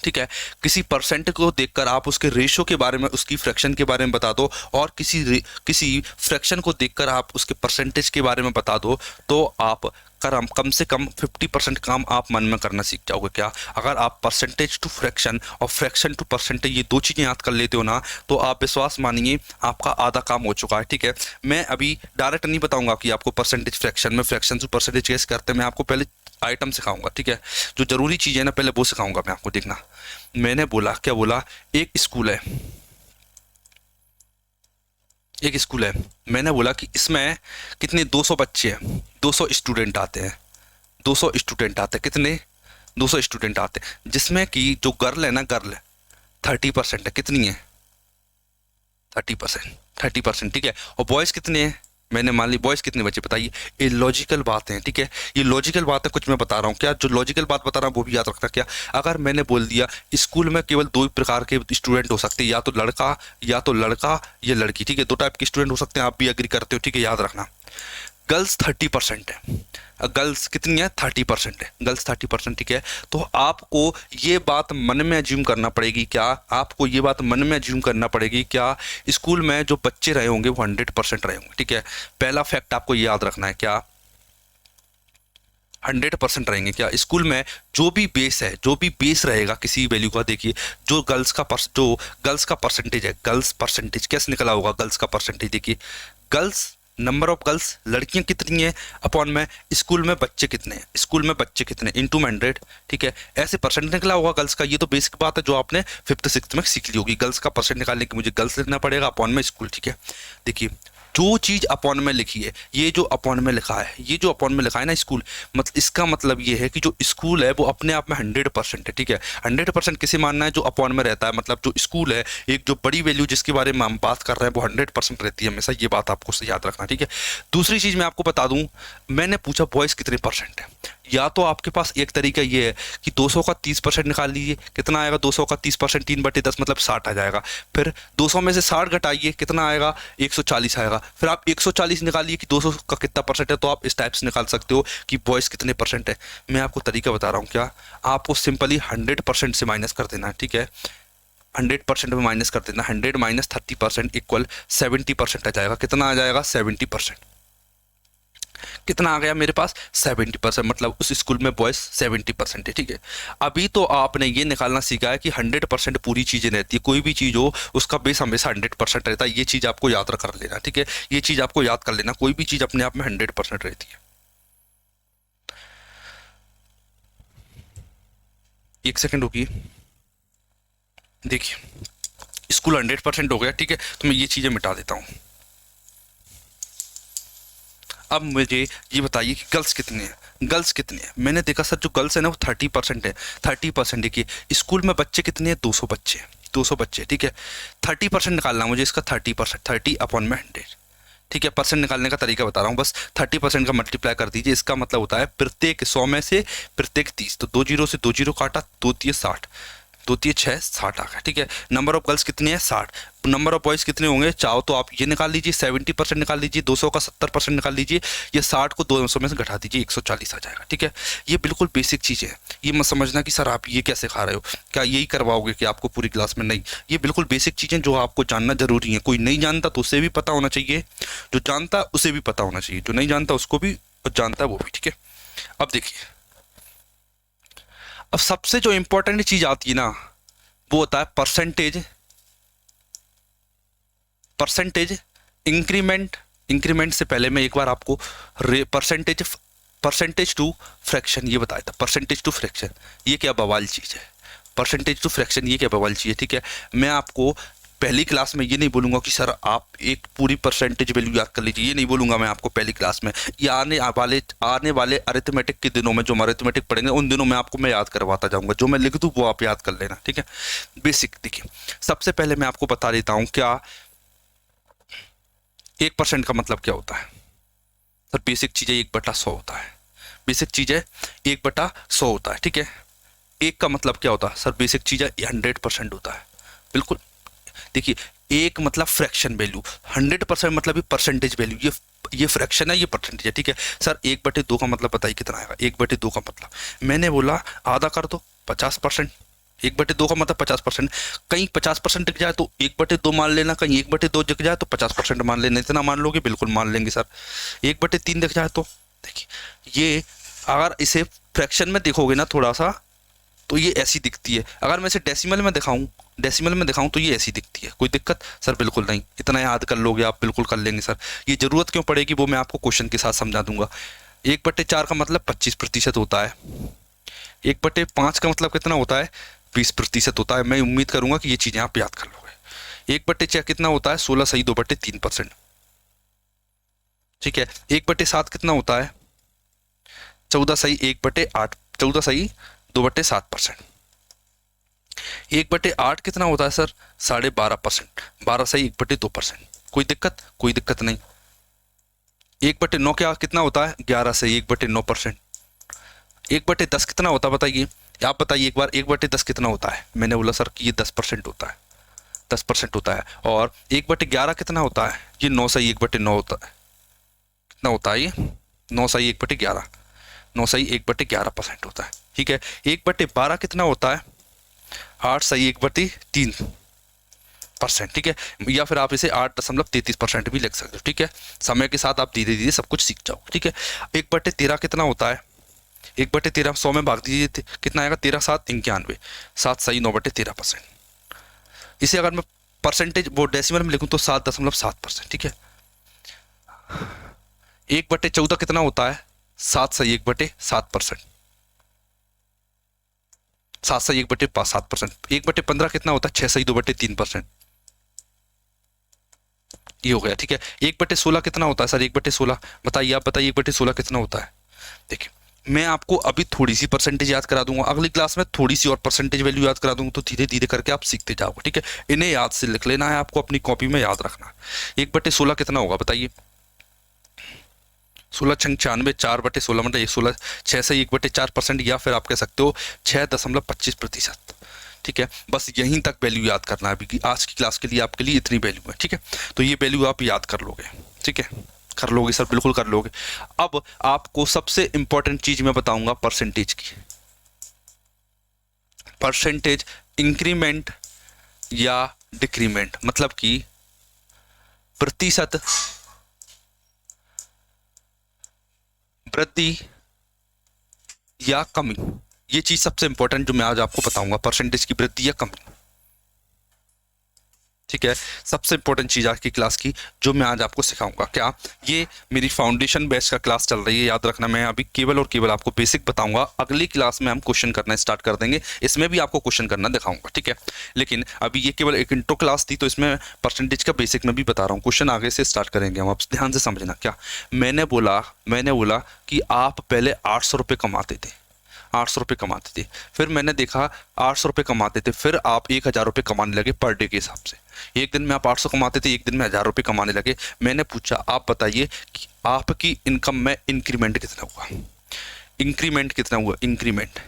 ठीक है। किसी परसेंट को देखकर आप उसके रेशो के बारे में, उसकी फ्रैक्शन के बारे में बता दो, और किसी फ्रैक्शन को देखकर आप उसके परसेंटेज के बारे में बता दो, तो आप कम से कम 50% काम आप मन में करना सीख जाओगे। क्या? अगर आप परसेंटेज टू फ्रैक्शन और फ्रैक्शन टू परसेंटेज ये दो चीज़ें याद कर लेते हो ना, तो आप विश्वास मानिए आपका आधा काम हो चुका है, ठीक है। मैं अभी डायरेक्ट नहीं बताऊंगा कि आपको परसेंटेज फ्रैक्शन में फ्रैक्शन टू परसेंटेज कैसे करते हैं, मैं आपको पहले आइटम सिखाऊंगा, ठीक है। जो जरूरी चीज़ है ना पहले वो सिखाऊंगा मैं आपको। देखना, मैंने बोला, क्या बोला, एक स्कूल है, एक स्कूल है, मैंने बोला कि इसमें कितने 200 बच्चे हैं, 200 स्टूडेंट आते हैं, 200 स्टूडेंट आते हैं, कितने 200 स्टूडेंट आते हैं, जिसमें कि जो गर्ल है ना, गर्ल 30% है, कितनी है 30%, 30%, ठीक है। और बॉयज़ कितने हैं, मैंने मान ली बॉयज़ कितने बच्चे, बताइए। ये लॉजिकल बात है, ठीक है, ये लॉजिकल बात है, कुछ मैं बता रहा हूँ, क्या जो लॉजिकल बात बता रहा हूँ वो भी याद रखना। क्या? अगर मैंने बोल दिया स्कूल में केवल दो ही प्रकार के स्टूडेंट हो सकते हैं, या तो लड़का या लड़की, ठीक है, दो टाइप के स्टूडेंट हो सकते हैं, आप भी एग्री करते हो, ठीक है, याद रखना। गर्ल्स 30% है, गर्ल्स कितनी है 30% है, गर्ल्स 30%, ठीक है। तो आपको ये बात मन में अज्यूम करना पड़ेगी, क्या आपको ये बात मन में अज्यूम करना पड़ेगी, क्या स्कूल में जो बच्चे रहे होंगे वो 100% रहे होंगे, ठीक है। पहला फैक्ट आपको ये याद रखना है, क्या 100% रहेंगे। क्या स्कूल में जो भी बेस है, जो भी बेस रहेगा किसी वैल्यू का, देखिए जो गर्ल्स का परसेंटेज है, गर्ल्स परसेंटेज कैसे निकला होगा, गर्ल्स का परसेंटेज देखिए, गर्ल्स नंबर ऑफ गर्ल्स, लड़कियां कितनी है अपॉन में स्कूल में बच्चे कितने हैं, स्कूल में बच्चे कितने इंटू 100, ठीक है, ऐसे परसेंट निकला होगा गर्ल्स का। ये तो बेसिक बात है जो आपने 5th 6th में सीख ली होगी। गर्ल्स का परसेंट निकालने के मुझे गर्ल्स लिखना पड़ेगा अपॉन में स्कूल, ठीक है। देखिए जो चीज़ अपॉन में लिखी है, ये जो अपॉन में लिखा है, ये जो अपॉन में लिखा है ना स्कूल, मतलब इसका मतलब ये है कि जो स्कूल है वो अपने आप में 100% है, ठीक है। 100% किसे मानना है? जो अपॉन में रहता है, मतलब जो स्कूल है, एक जो बड़ी वैल्यू जिसके बारे में हम बात कर रहे हैं वो 100% रहती है हमेशा, ये बात आपको याद रखना, ठीक है। दूसरी चीज़ मैं आपको बता दूं, मैंने पूछा बॉयज़ कितने परसेंट है। या तो आपके पास एक तरीका ये है कि 200 का 30% निकाल लीजिए, कितना आएगा? 200 का 30% 3/10 मतलब 60 आ जाएगा। फिर 200 में से 60 घटाइए, कितना आएगा? 140 आएगा। फिर आप 140 निकालिए कि 200 का कितना परसेंट है, तो आप इस टाइप से निकाल सकते हो कि बॉयज़ कितने परसेंट है। मैं आपको तरीका बता रहा हूँ, क्या आपको सिंपली 100% से माइनस कर देना है, ठीक है। 100% में माइनस कर देना, 100 माइनस 30% इक्वल 70% आ जाएगा। कितना आ जाएगा? 70%। कितना आ गया मेरे पास? 70%, मतलब उस स्कूल में बॉयज 70% है, ठीक है। अभी तो आपने ये निकालना सीखा है कि 100% पूरी चीज़ें रहती है, कोई भी चीज़ हो उसका बेस हमेशा 100% रहता है। ये चीज़ आपको याद कर लेना, ठीक है। ये चीज़ आपको याद कर लेना, कोई भी चीज़ अपने आप में 100% रहती है। एक सेकेंड रुकिए, देखिए स्कूल 100% हो गया, ठीक है। तो मैं ये चीज़ें मिटा देता हूँ। अब मुझे ये बताइए कि गर्ल्स कितने हैं? गर्ल्स कितने हैं? मैंने देखा सर जो गर्ल्स है ना वो 30% है। 30%, देखिए स्कूल में बच्चे कितने हैं? 200 बच्चे, 200 बच्चे, ठीक है। 30% निकालना मुझे इसका, 30%, 30/100, ठीक है। परसेंट निकालने का तरीका बता रहा हूँ, बस 30% का मल्टीप्लाई कर दीजिए। इसका मतलब होता है प्रत्येक 100 में से प्रत्येक 30, तो 2 जीरो से 2 जीरो काटा, 2 तिये 60, 2 तिये 6, 60 आ गया, ठीक है। नंबर ऑफ गर्ल्स कितनी है? 60। नंबर ऑफ बॉयज़ कितने होंगे? चाहो तो आप ये निकाल लीजिए, 70% निकाल लीजिए, 200 का 70% निकाल लीजिए, ये 60 को 200 में से घटा दीजिए, 140 आ जाएगा, ठीक है। ये बिल्कुल बेसिक चीज़ें हैं, ये मत समझना कि सर आप ये क्या सिखा रहे हो, क्या यही करवाओगे कि आपको पूरी क्लास में? नहीं, ये बिल्कुल बेसिक चीज़ें जो आपको जानना जरूरी है। कोई नहीं जानता तो उसे भी पता होना चाहिए, जो जानता उसे भी पता होना चाहिए, जो नहीं जानता उसको भी, और जानता है वो भी, ठीक है। अब देखिए, अब सबसे जो इंपॉर्टेंट चीज़ आती है ना वो होता है परसेंटेज, परसेंटेज इंक्रीमेंट। इंक्रीमेंट से पहले मैं एक बार आपको परसेंटेज, परसेंटेज टू फ्रैक्शन ये बताया था। परसेंटेज टू फ्रैक्शन ये क्या बवाल चीज़ है? परसेंटेज टू फ्रैक्शन ये क्या बवाल चीज़ है, ठीक है। मैं आपको पहली क्लास में ये नहीं बोलूँगा कि सर आप एक पूरी परसेंटेज वैल्यू याद कर लीजिए, ये नहीं बोलूँगा मैं आपको पहली क्लास में। ये आने वाले अरिथमेटिक के दिनों में जो हम अरिथमेटिक पढ़ेंगे उन दिनों में आपको मैं याद करवाता जाऊँगा, जो मैं लिख दूँ वो आप याद कर लेना, ठीक है। बेसिक देखिए, सबसे पहले मैं आपको बता देता हूँ क्या 1% का मतलब क्या होता है। सर बेसिक चीज़ है 1/100 होता है। बेसिक चीज़ है 1/100 होता है, ठीक है। एक का मतलब क्या होता है? सर बेसिक चीज़ है 100% होता है, बिल्कुल। देखिए एक मतलब फ्रैक्शन वैल्यू, 100% मतलब ये परसेंटेज वैल्यू, ये फ्रैक्शन है, ये परसेंटेज है, ठीक है। सर 1/2 का मतलब बताइए कितना आएगा? 1/2 का मतलब मैंने बोला आधा कर दो, 50%। 1/2 का मतलब 50%। कहीं 50% दिख जाए तो 1/2 मान लेना, कहीं 1/2 दिख जाए तो 50% मान लेना। इतना मान लोगे? बिल्कुल मान लेंगे सर। 1/3 दिख जाए तो देखिए, ये अगर इसे फ्रैक्शन में देखोगे ना थोड़ा सा तो ये ऐसी दिखती है। अगर मैं इसे डेसिमल में दिखाऊं, डेसिमल में दिखाऊं तो ये ऐसी दिखती है। कोई दिक्कत? सर बिल्कुल नहीं, इतना याद कर लोगे आप, बिल्कुल कर लेंगे सर। ये जरूरत क्यों पड़ेगी वो मैं आपको क्वेश्चन के साथ समझा दूंगा। 1/4 का मतलब 25% होता है। 1/5 का मतलब कितना होता है? 20% होता है। मैं उम्मीद करूंगा कि ये चीजें आप याद कर लोगे। 1/6 कितना होता है? 16 सही 2/3%, ठीक है। 1/7 कितना होता है? 14 सही 1/8, 14 सही 2/7%। 1/8 कितना होता है सर? 12.5%, 12 सही 1/2%। कोई दिक्कत? कोई दिक्कत नहीं। 1/9 क्या कितना होता है? 11 सही 1/9%। 1/10 कितना होता है बताइए? आप बताइए एक बार, 1/10 कितना होता है? मैंने बोला सर कि ये 10% होता है, 10% होता है। और 1/11 कितना होता है? ये 9 सही 1/9 होता है। कितना होता है ये? 9 सही 1/11, 9 सही 1/11% होता है, ठीक है। 1/12 कितना होता है? 8 सही 1/3%, ठीक है। या फिर आप इसे 8.33% भी लिख सकते हो, ठीक है। समय के साथ आप धीरे धीरे सब कुछ सीख जाओ, ठीक है। 1/13 कितना होता है? 1/13 100 में भाग दीजिए, कितना आएगा? 13 7 91, 7 सही 9/13%। इसे अगर मैं परसेंटेज वो डेसिमल में लिखूं तो 7.7%, ठीक है। 1/14 कितना होता है? 7 सही 1/7%, 7 सही 1/7%। 1/15 कितना होता है? 6 सही 2/3%। ये हो गया, ठीक है। 1/16 कितना होता है सर? 1/16 बताइए, आप बताइए 1/16 कितना होता है? देखिए, मैं आपको अभी थोड़ी सी परसेंटेज याद करा दूंगा, अगली क्लास में थोड़ी सी और परसेंटेज वैल्यू याद करा दूंगा, तो धीरे धीरे करके आप सीखते जाओगे, ठीक है। इन्हें याद से लिख लेना है आपको, अपनी कॉपी में याद रखना। 1/16 कितना होगा बताइए? 16×96, 4/16 मतलब ये 16, 6 से 1/4%, या फिर आप कह सकते हो 6.25%, ठीक है। बस यहीं तक वैल्यू याद करना है अभी की, आज की क्लास के लिए आपके लिए इतनी वैल्यू है, ठीक है। तो ये वैल्यू आप याद कर लोगे, ठीक है। कर लोगे सर, बिल्कुल कर लोगे। अब आपको सबसे इंपॉर्टेंट चीज मैं बताऊंगा परसेंटेज की। परसेंटेज इंक्रीमेंट या डिक्रीमेंट, मतलब कि प्रतिशत वृद्धि या कमी, ये चीज सबसे इंपॉर्टेंट जो मैं आज आपको बताऊंगा, परसेंटेज की वृद्धि या कमी, ठीक है। सबसे इंपॉर्टेंट चीज आज की क्लास की जो मैं आज आपको सिखाऊंगा। क्या? ये मेरी फाउंडेशन बैच का क्लास चल रही है, याद रखना। मैं अभी केवल और केवल आपको बेसिक बताऊंगा, अगली क्लास में हम क्वेश्चन करना स्टार्ट कर देंगे, इसमें भी आपको क्वेश्चन करना दिखाऊंगा, ठीक है। लेकिन अभी ये केवल एक इंट्रो क्लास थी, तो इसमें परसेंटेज का बेसिक में भी बता रहा हूँ, क्वेश्चन आगे से स्टार्ट करेंगे हम। आप ध्यान से समझना। क्या मैंने बोला कि आप पहले 800 रुपये कमाते थे, 800 रुपये कमाते थे, फिर मैंने देखा 800 रुपये कमाते थे, फिर आप 1000 रुपये कमाने लगे पर डे के हिसाब से। एक दिन में आप 800 कमाते थे, एक दिन में 1000 रुपये कमाने लगे। मैंने पूछा आप बताइए कि आपकी इनकम में इंक्रीमेंट कितना हुआ? इंक्रीमेंट कितना हुआ? इंक्रीमेंट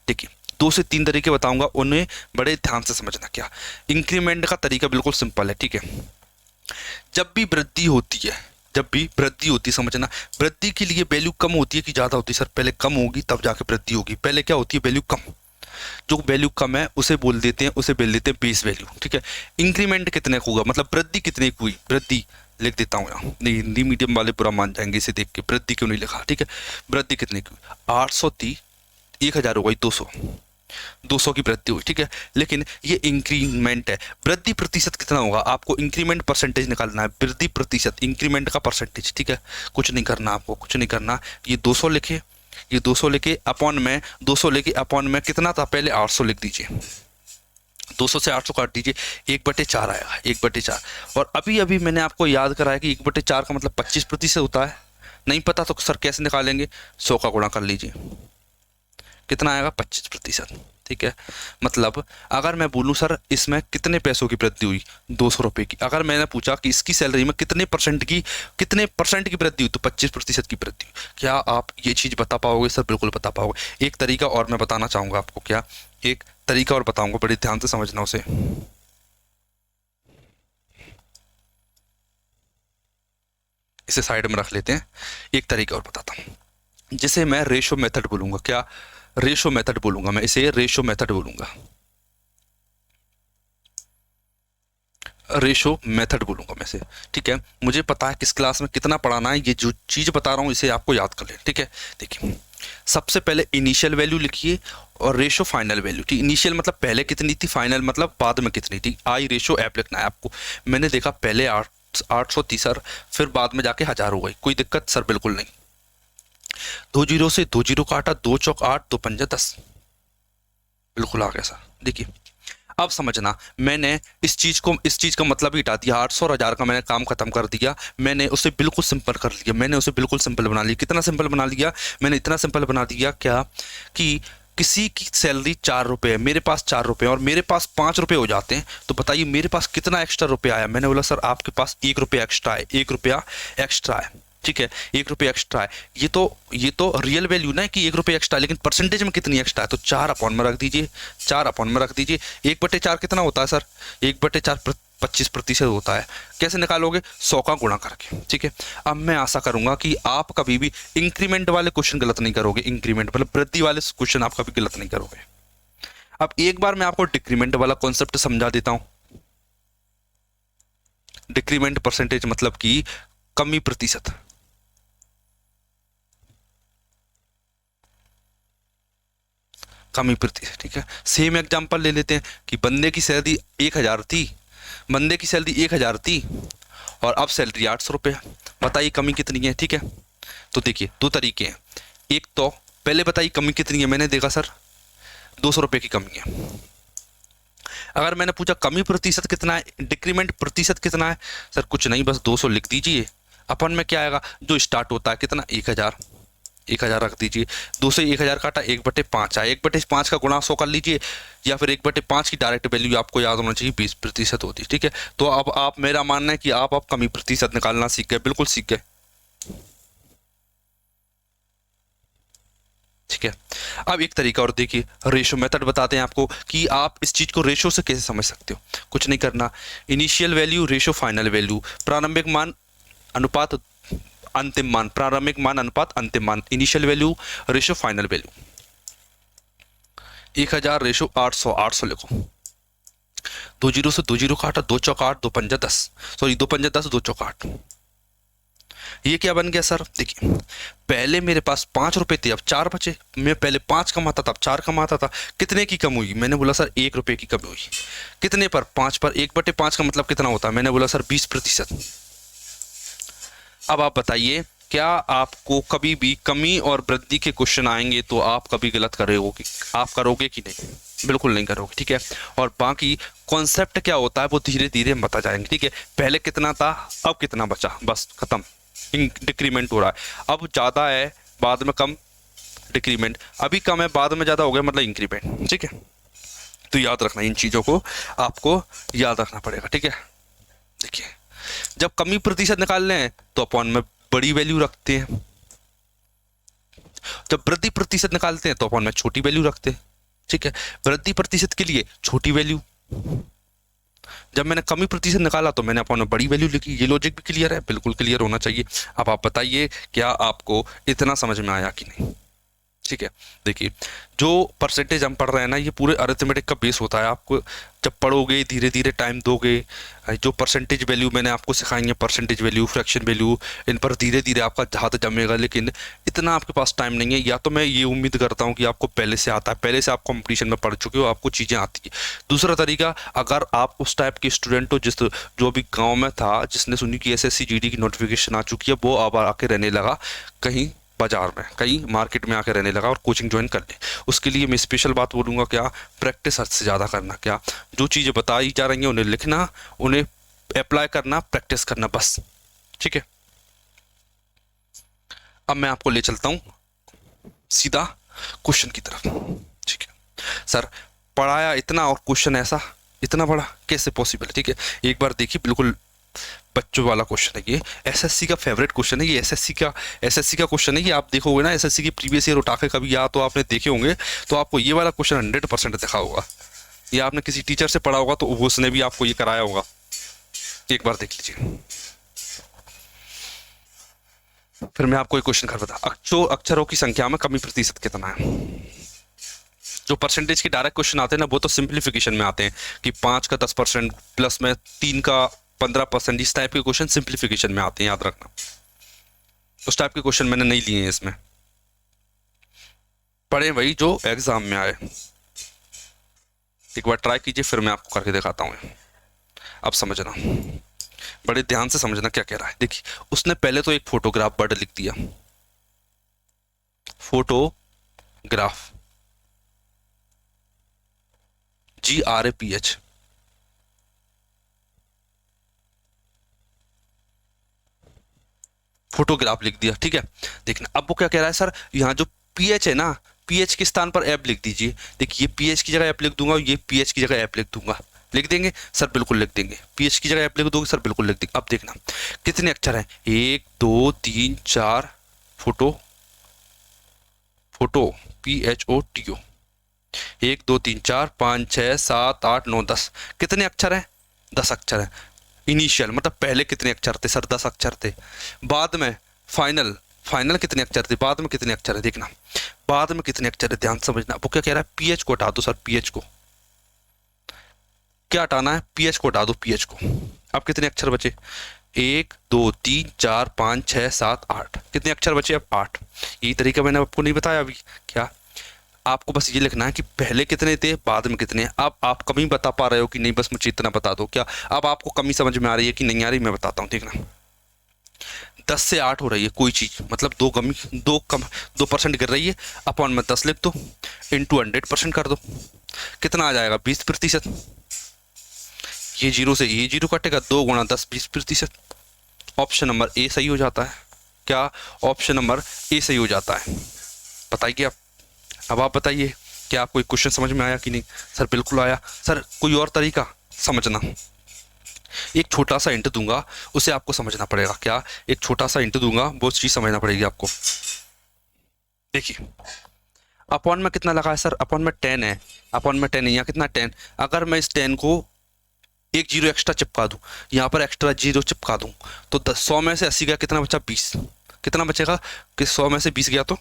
देखिए, 2 से 3 तरीके बताऊंगा, उन्हें बड़े ध्यान से समझना। क्या इंक्रीमेंट का तरीका बिल्कुल सिंपल है, ठीक है। जब भी वृद्धि होती है, जब भी वृद्धि होती है, समझना, वृद्धि के लिए वैल्यू कम होती है कि ज्यादा होती है? सर पहले कम होगी तब जाके वृद्धि होगी। पहले क्या होती है? वैल्यू कम। जो वैल्यू कम है उसे बोल देते हैं, उसे बोल देते हैं बेस वैल्यू, ठीक है। इंक्रीमेंट कितने का होगा, मतलब वृद्धि कितने की हुई? वृद्धि लिख देता हूँ यहाँ, नहीं हिंदी मीडियम वाले पूरा मान जाएंगे इसे देख के, वृद्धि क्यों नहीं लिखा, ठीक है। वृद्धि कितने की? 800 थी, 1000 हो गई, 200 की वृद्धि हुई, ठीक है। लेकिन ये इंक्रीमेंट है। वृद्धि प्रतिशत कितना होगा? आपको इंक्रीमेंट परसेंटेज निकालना है, वृद्धि प्रतिशत, इंक्रीमेंट का परसेंटेज, ठीक है। कुछ नहीं करना आपको, कुछ नहीं करना। ये 200 लिखे, ये 200 लेके अपॉन में, 200 लेके अपॉन में कितना था? पहले 800 लिख दीजिए, 200 से 800 काट दीजिए, 1/4 आएगा, 1/4। और अभी अभी मैंने आपको याद कराया कि 1/4 का मतलब 25% होता है। नहीं पता तो सर कैसे निकालेंगे? 100 का गुणा कर लीजिए, कितना आएगा? 25%, ठीक है। मतलब अगर मैं बोलूं सर इसमें कितने पैसों की वृद्धि हुई? 200 रुपये की। अगर मैंने पूछा कि इसकी सैलरी में कितने परसेंट की वृद्धि हुई, तो 25% की वृद्धि हुई। क्या आप ये चीज बता पाओगे? सर बिल्कुल बता पाओगे। एक तरीका और मैं बताना चाहूंगा आपको। क्या? एक तरीका और बताऊंगा, बड़े ध्यान से समझना उसे। इसे साइड में रख लेते हैं, एक तरीका और बताता हूँ, जिसे मैं रेशो मेथड बोलूंगा। क्या? रेशो मेथड बोलूंगा मैं इसे, रेशो मेथड बोलूंगा, रेशो मेथड बोलूंगा मैं इसे, ठीक है। मुझे पता है किस क्लास में कितना पढ़ाना है, ये जो चीज बता रहा हूं इसे आपको याद कर ले, ठीक है। देखिए, सबसे पहले इनिशियल वैल्यू लिखिए और रेशो फाइनल वैल्यू, ठीक। इनिशियल मतलब पहले कितनी थी, फाइनल मतलब बाद में कितनी थी। आई रेशो एफ लिखना है आपको। मैंने देखा पहले 800 थी सर, फिर बाद में जाके 1000 हो गई। कोई दिक्कत? सर बिल्कुल नहीं। 2 जीरो से 2 जीरो काटा, 2 चौक 8, 2 पंजा 10, बिल्कुल आ गया सर। देखिए अब समझना, मैंने इस चीज का मतलब ही हटा दिया। 800 और 1000 का मैंने काम खत्म कर दिया, मैंने उसे बिल्कुल सिंपल कर लिया, मैंने उसे बिल्कुल सिंपल बना लिया। कितना सिंपल बना लिया? मैंने इतना सिंपल बना दिया क्या कि किसी की सैलरी 4 रुपये है, मेरे पास 4 रुपये और मेरे पास 5 रुपये हो जाते हैं, तो बताइए मेरे पास कितना एक्स्ट्रा रुपया आया? मैंने बोला सर आपके पास 1 रुपया एक्स्ट्रा है, 1 रुपया एक्स्ट्रा है, ठीक है। 1 रुपया एक्स्ट्रा है। ये तो रियल वैल्यू ना है कि 1 रुपया एक्स्ट्रा है, लेकिन परसेंटेज में कितनी एक्स्ट्रा है? तो 4 अपॉन में रख दीजिए, 4 अपॉन में रख दीजिए। 1/4 कितना होता है सर? 1/4 25% होता है। कैसे निकालोगे? 100 का गुणा करके, ठीक है। अब मैं आशा करूंगा कि आप कभी भी इंक्रीमेंट वाले क्वेश्चन गलत नहीं करोगे, इंक्रीमेंट मतलब वृद्धि वाले क्वेश्चन आप कभी गलत नहीं करोगे। अब एक बार मैं आपको डिक्रीमेंट वाला कॉन्सेप्ट समझा देता हूं। डिक्रीमेंट परसेंटेज मतलब कि कमी प्रतिशत, कमी प्रतिशत, ठीक है। सेम एग्जांपल ले लेते हैं कि बंदे की सैलरी 1000 थी, बंदे की सैलरी 1000 थी और अब सैलरी 800 रुपये। बताइए कमी कितनी है, ठीक है। तो देखिए 2 तरीके हैं। एक तो पहले बताइए कमी कितनी है? मैंने देखा सर 200 रुपये की कमी है। अगर मैंने पूछा कमी प्रतिशत कितना है, डिक्रीमेंट प्रतिशत कितना है, सर कुछ नहीं, बस 200 लिख दीजिए। अपन में क्या आएगा, जो स्टार्ट होता है कितना, 1000, 1000 रख दीजिए। 2 से 1000 काटा, 1/5 आया, 1/5 का गुणा 100 कर लीजिए, या फिर 1/5 की डायरेक्ट वैल्यू आपको याद होना चाहिए 20% होती है। ठीक है, तो अब आप, मेरा मानना है कि आप कमी प्रतिशत निकालना सीख गए, बिल्कुल सीख गए। ठीक है, अब एक तरीका और देखिए, रेशो मेथड बताते हैं आपको कि आप इस चीज को रेशो से कैसे समझ सकते हो। कुछ नहीं करना, initial value ratio final value, प्रारंभिक मान अनुपात अंतिम मान, प्रारंभिक मान अनुपात अंतिम मान, initial value ratio final value. 1000 ratio 800, 800 लिखो। 20 से 20 काटा, 2 चौक 8, 2 पंजा 10, सॉरी 2 पंजा 10, 2 चौक 8। ये क्या बन गया सर, देखिए पहले मेरे पास 5 रुपए थे, अब 4 बचे। मैं पहले 5 कमाता था, अब 4 कमाता था। कितने की कम हुई, मैंने बोला सर 1 रुपए की कमी हुई। कितने पर, 5 पर। 1/5 का मतलब कितना होता है, मैंने बोला सर 20%। अब आप बताइए, क्या आपको कभी भी कमी और वृद्धि के क्वेश्चन आएंगे तो आप कभी गलत करोगे, आप करोगे कि नहीं, बिल्कुल नहीं करोगे। ठीक है, और बाकी कॉन्सेप्ट क्या होता है वो धीरे धीरे हम बता जाएंगे। ठीक है, पहले कितना था, अब कितना बचा, बस खत्म, डिक्रीमेंट हो रहा है। अब ज़्यादा है, बाद में कम, डिक्रीमेंट, अभी कम है, बाद में ज़्यादा हो गया, मतलब इंक्रीमेंट। ठीक है, तो याद रखना, इन चीज़ों को आपको याद रखना पड़ेगा। ठीक है, देखिए जब कमी प्रतिशत निकालने हैं तो अपन में बड़ी वैल्यू रखते हैं, जब वृद्धि प्रतिशत निकालते हैं तो अपन में छोटी वैल्यू रखते हैं। ठीक है, वृद्धि प्रतिशत के लिए छोटी वैल्यू, जब मैंने कमी प्रतिशत निकाला तो मैंने अपन में बड़ी वैल्यू लिखी। ये लॉजिक भी क्लियर है, बिल्कुल क्लियर होना चाहिए। अब आप बताइए, क्या आपको इतना समझ में आया कि नहीं। ठीक है, देखिए जो परसेंटेज हम पढ़ रहे हैं ना, ये पूरे अरिथमेटिक का बेस होता है। आपको जब पढ़ोगे, धीरे धीरे टाइम दोगे, जो परसेंटेज वैल्यू मैंने आपको सिखाएंगे, परसेंटेज वैल्यू, फ्रैक्शन वैल्यू, इन पर धीरे धीरे आपका हाथ जमेगा। लेकिन इतना आपके पास टाइम नहीं है, या तो मैं ये उम्मीद करता हूँ कि आपको पहले से आता है, पहले से आप कंपटीशन में पढ़ चुके हो, आपको चीज़ें आती है। दूसरा तरीका, अगर आप उस टाइप के स्टूडेंट हो जो भी गाँव में था, जिसने सुनी कि SSC GD की नोटिफिकेशन आ चुकी है, वो अब आके रहने लगा कहीं बाजार में, कहीं मार्केट में आकर रहने लगा और कोचिंग ज्वाइन कर ले। उसके लिए मैं स्पेशल बात बोलूँगा, क्या प्रैक्टिस हद से ज़्यादा करना। क्या जो चीज़ें बताई जा रही हैं उन्हें लिखना, उन्हें अप्लाई करना, प्रैक्टिस करना, बस। ठीक है, अब मैं आपको ले चलता हूँ सीधा क्वेश्चन की तरफ। ठीक है, सर पढ़ाया इतना और क्वेश्चन ऐसा इतना बड़ा कैसे पॉसिबल है। ठीक है, एक बार देखिए, बिल्कुल बच्चों वाला क्वेश्चन है ये, SSC का फेवरेट क्वेश्चन है ये, SSC का क्वेश्चन है ये। आप देखोगे ना SSC की प्रीवियस ईयर उठा के कभी, या तो आपने देखे होंगे तो आपको ये वाला क्वेश्चन 100% दिखा होगा, या आपने किसी टीचर से पढ़ा होगा तो उसने भी आपको ये कराया होगा। एक बार देख लीजिए, फिर मैं आपको एक क्वेश्चन कर बता, अक्षरों की संख्या में कमी प्रतिशत कितना है। जो परसेंटेज के डायरेक्ट क्वेश्चन आते हैं ना, वो तो सिंप्लीफिकेशन में आते हैं कि 5 का 10% प्लस में 3 का 15%, इस टाइप के क्वेश्चन सिंप्लीफिकेशन में आते हैं, याद रखना। उस टाइप के क्वेश्चन मैंने नहीं लिए हैं इसमें, पढ़े वही जो एग्जाम में आए। एक बार ट्राई कीजिए, फिर मैं आपको करके दिखाता हूँ। अब समझना, बड़े ध्यान से समझना क्या कह रहा है। देखिए, उसने पहले तो एक फोटोग्राफ वर्ड लिख दिया, फोटोग्राफ, GRAPH, फोटोग्राफ लिख दिया। ठीक है, देखना अब वो क्या कह रहा है, सर यहाँ जो PH है ना, PH के स्थान पर एप लिख दीजिए। देखिए, ये PH की जगह एप लिख दूंगा, ये PH की जगह एप लिख दूंगा। लिख देंगे सर, बिल्कुल लिख देंगे। PH की जगह एप लिख दोगे सर, बिल्कुल लिख देंगे। अब देखना कितने अक्षर हैं, 1 2 3 4, फोटो PHOTO, 1 2 3 4 5 6 7 8 9 10, कितने अक्षर हैं, 10 अक्षर हैं। इनिशियल मतलब पहले कितने अक्षर थे सर, 10 अक्षर थे। बाद में फाइनल कितने अक्षर थे, बाद में कितने अक्षर है, देखना बाद में कितने अक्षर है, ध्यान समझना। वो क्या कह रहा है, PH को हटा दो सर, PH को क्या हटाना है, PH को हटा दो, PH को। अब कितने अक्षर बचे, 1 2 3 4 5 6 7 8, कितने अक्षर बचे, अब 8। यही तरीका मैंने आपको नहीं बताया अभी। क्या आपको बस ये लिखना है कि पहले कितने थे, बाद में कितने हैं। अब आप कमी बता पा रहे हो कि नहीं, बस मुझे इतना बता दो। क्या अब आपको कमी समझ में आ रही है कि नहीं आ रही, मैं बताता हूँ, देखना। 10 से 8 हो रही है कोई चीज़, मतलब 2% गिर रही है, अपॉन में 10 लिख दो, इंटू 100% कर दो, कितना आ जाएगा, 20%। ये जीरो से ये जीरो कटेगा, 2 गुणा 10 20%। ऑप्शन नंबर ए सही हो जाता है। क्या? ऑप्शन नंबर ए सही हो जाता है। बताइए आप। अब आप बताइए क्या आपको एक क्वेश्चन समझ में आया कि नहीं? सर बिल्कुल आया। सर कोई और तरीका समझना, एक छोटा सा इंट दूंगा, उसे आपको समझना पड़ेगा। क्या? एक छोटा सा इंट दूंगा, वो चीज समझना पड़ेगी आपको। देखिए अपॉन में कितना लगा है सर? अपॉन में 10 है। अपॉन में 10 है, यहाँ कितना 10। अगर मैं इस 10 को एक जीरो एक्स्ट्रा चिपका दूं, यहाँ पर एक्स्ट्रा जीरो चिपका दूं, तो 100 में से 80 गया, कितना बचा? 20। कितना बचेगा? कि 100 में से 20 गया तो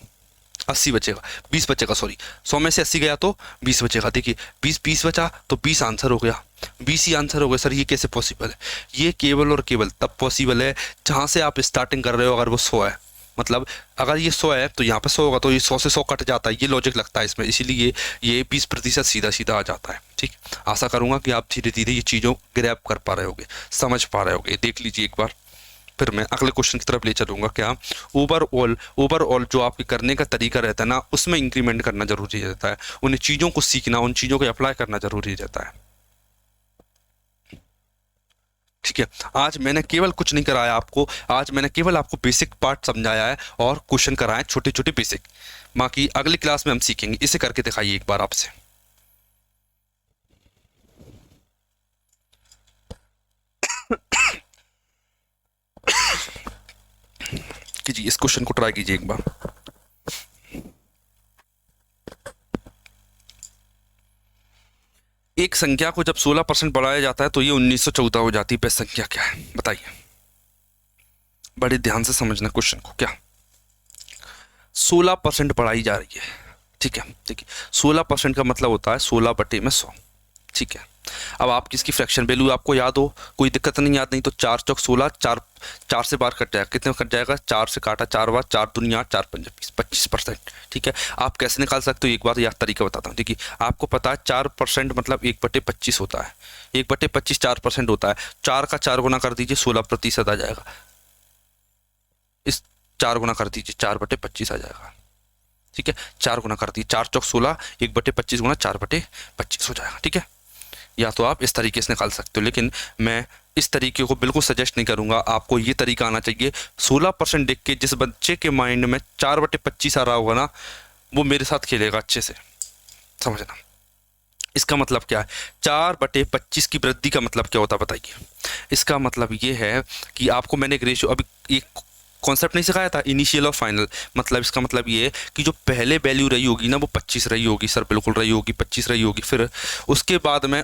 80 बचेगा, 20 बचेगा, सॉरी 100 में से 80 गया तो 20 बचेगा। देखिए 20 बचा तो 20 आंसर हो गया, 20 ही आंसर हो गया। सर ये कैसे पॉसिबल है? ये केवल और केवल तब पॉसिबल है जहाँ से आप स्टार्टिंग कर रहे हो। अगर वो 100 है, मतलब अगर ये 100 है तो यहाँ पे 100 होगा, तो ये 100 से 100 कट जाता है। ये लॉजिक लगता है इसमें, इसीलिए ये 20% सीधा सीधा आ जाता है। ठीक, आशा करूंगा कि आप धीरे धीरे ये चीज़ों ग्रैब कर पा रहे होगे, समझ पा रहे होगे। देख लीजिए एक बार, फिर मैं अगले क्वेश्चन की तरफ ले चलूंगा। क्या? ओवरऑल जो आपके करने का तरीका रहता है ना, उसमें इंक्रीमेंट करना जरूरी रहता है। उन चीज़ों को सीखना, उन चीज़ों को अप्लाई करना जरूरी रहता है। ठीक है, आज मैंने केवल कुछ नहीं कराया आपको, आज मैंने केवल आपको बेसिक पार्ट समझाया है और क्वेश्चन कराए छोटे छोटे बेसिक। बाकी अगली क्लास में हम सीखेंगे। इसे करके दिखाइए एक बार आपसे। कीजिए, इस क्वेश्चन को ट्राई कीजिए एक बार। एक संख्या को जब 16% बढ़ाया जाता है तो ये 1914 हो जाती है। वह संख्या क्या है? बताइए, बड़े ध्यान से समझना क्वेश्चन को। क्या? 16% बढ़ाई जा रही है। ठीक है, देखिए 16% का मतलब होता है 16 बटे में 100। ठीक है, अब आप किसकी फ्रैक्शन वैल्यू आपको याद हो, कोई दिक्कत नहीं, याद नहीं तो 4 चौक 16, 4 से बार कट जाएगा। कितने कट जाएगा? 4 से काटा 4 बार, 4 दूनी 8, 4 पंजे 20, 25%। ठीक है, आप कैसे निकाल सकते हो? एक बार याद तरीका बताता हूँ। देखिए आपको पता है 4% मतलब 1/25 होता है। 1/25 4% होता है। 4 का 4 गुना कर दीजिए, 16% आ जाएगा। इस 4 गुना कर दीजिए, 4/25 आ जाएगा। ठीक है, 4 गुना कर दीजिए, 4 चौक 16, 1/25 गुना 4/25 हो जाएगा। ठीक है, या तो आप इस तरीके से निकाल सकते हो, लेकिन मैं इस तरीके को बिल्कुल सजेस्ट नहीं करूंगा। आपको ये तरीका आना चाहिए। 16% देख के जिस बच्चे के माइंड में 4/25 आ रहा होगा ना, वो मेरे साथ खेलेगा अच्छे से, समझना। इसका मतलब क्या है? 4/25 की वृद्धि का मतलब क्या होता है बताइए? इसका मतलब ये है कि आपको मैंने एक रेशियो, अभी एक कॉन्सेप्ट नहीं सिखाया था, इनिशियल और फाइनल। मतलब इसका मतलब ये है कि जो पहले वैल्यू रही होगी ना, वो 25 रही होगी। सर बिल्कुल रही होगी, 25 रही होगी। फिर उसके बाद में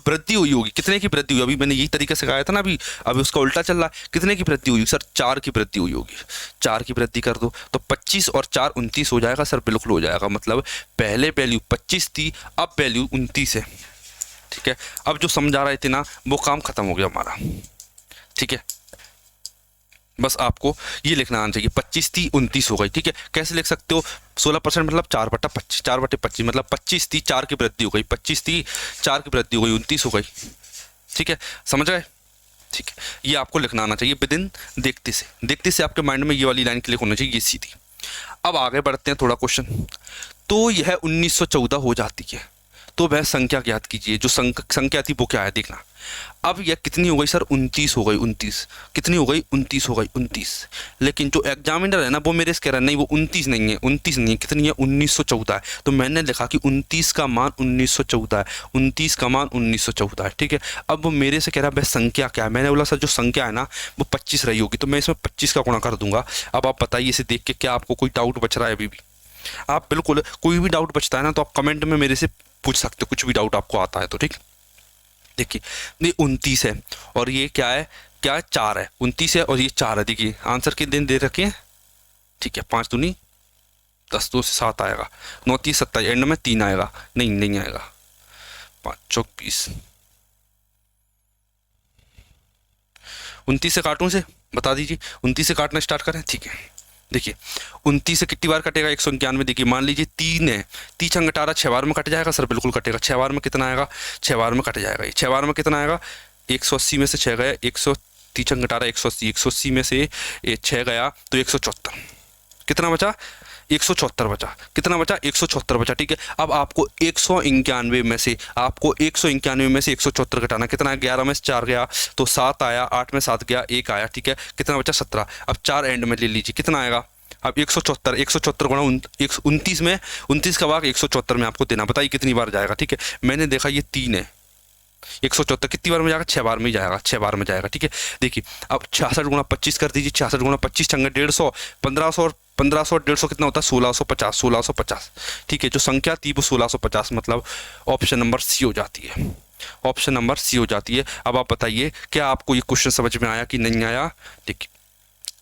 वृद्धि हुई होगी। कितने की वृद्धि हुई? अभी मैंने यही तरीका सिखाया था ना, अभी उसका उल्टा चल रहा है। कितने की वृद्धि हुई? सर 4 की वृद्धि हुई होगी। 4 की वृद्धि कर दो तो 25 और 4 29 हो जाएगा। सर बिल्कुल हो जाएगा। मतलब पहले वैल्यू 25 थी, अब वैल्यू 29 है। ठीक है, अब जो समझा रहे थे ना, वो काम खत्म हो गया हमारा। ठीक है, बस आपको ये लिखना आना चाहिए, 25 थी 29 हो गई। ठीक है, कैसे लिख सकते हो? 16% मतलब 4/25, 4/25 मतलब 25 थी, 4 की वृद्धि हो गई, 25 थी 4 की वृद्धि हो गई, 29 हो गई। ठीक है, समझ गए? ठीक है, ये आपको लिखना आना चाहिए विदिन देखते से आपके माइंड में ये वाली लाइन क्लिक होनी चाहिए, ये सीधी। अब आगे बढ़ते हैं थोड़ा क्वेश्चन। तो यह 1914 हो जाती है, तो वह संख्या ज्ञात कीजिए। जो संख्या थी वो क्या है देखना। अब यह कितनी हो गई सर? 29 हो गई। 29 कितनी हो गई? 29 हो गई, 29। लेकिन जो एग्जामिनर है ना, वो मेरे से कह रहा है नहीं, वो 29 नहीं है, 29 नहीं है, कितनी है? 1914 है। तो मैंने लिखा कि 29 का मान 1914 है, 29 का मान 1914 है। ठीक है, अब वो मेरे से कह रहा है वह संख्या क्या है। मैंने बोला सर जो संख्या है ना, वो 25 रही होगी, तो मैं इसमें 25 का गुणा कर दूंगा। अब आप बताइए इसे देख के क्या आपको कोई डाउट बच रहा है? अभी भी आप बिल्कुल, कोई भी डाउट बचता है ना तो आप कमेंट में मेरे से पूछ सकते हो, कुछ भी डाउट आपको आता है तो। ठीक, देखिए ये 29 है और ये क्या है? 4 है। 29 है और ये 4 है। देखिए आंसर के दिन दे रखे हैं। ठीक है, 5 दूनी 10, 2 से 7 आएगा, 9 30 27, एंड में 3 आएगा। नहीं आएगा, 5 चौक 20। 29 से काटूं से? बता दीजिए, 29 से काटना स्टार्ट करें। ठीक है, देखिए 29 से कितनी बार कटेगा? 191। देखिए मान लीजिए 3 है, 3 छंग 18, 6 बार में कट जाएगा। सर बिल्कुल कटेगा। 6 बार में कितना आएगा? 6 बार में कट जाएगा। ये 6 बार में कितना आएगा? 180 में से 6 गया, 100, 3 छंग 18, 180, 180 में से 6 गया तो 174। कितना बचा? 174 बचा, कितना बचा 174 बचा, ठीक है। अब आपको 191 में से 174 घटाना, कितना है 11 में से 4 गया तो 7 आया, 8 में 7 गया 1 आया, ठीक है, कितना बचा 17। अब 4 एंड में ले लीजिए, कितना आएगा अब 174 गुणा 29 में, 29 का भाग 174 में आपको देना, बताइए कितनी बार जाएगा, ठीक है। मैंने देखा ये 3 है, 174 कितनी बार में जाएगा 6 बार में जाएगा, 6 बार में जाएगा, ठीक है। देखिए अब 66 गुणा 25 कर दीजिए, 66 गुणा 25 चंगे 150, 1500 और 1500 और 150 कितना होता है 1650, 1650, ठीक है। जो संख्या थी वो 1650, मतलब ऑप्शन नंबर सी हो जाती है, ऑप्शन नंबर सी हो जाती है। अब आप बताइए क्या आपको ये क्वेश्चन समझ में आया कि नहीं आया। देखिए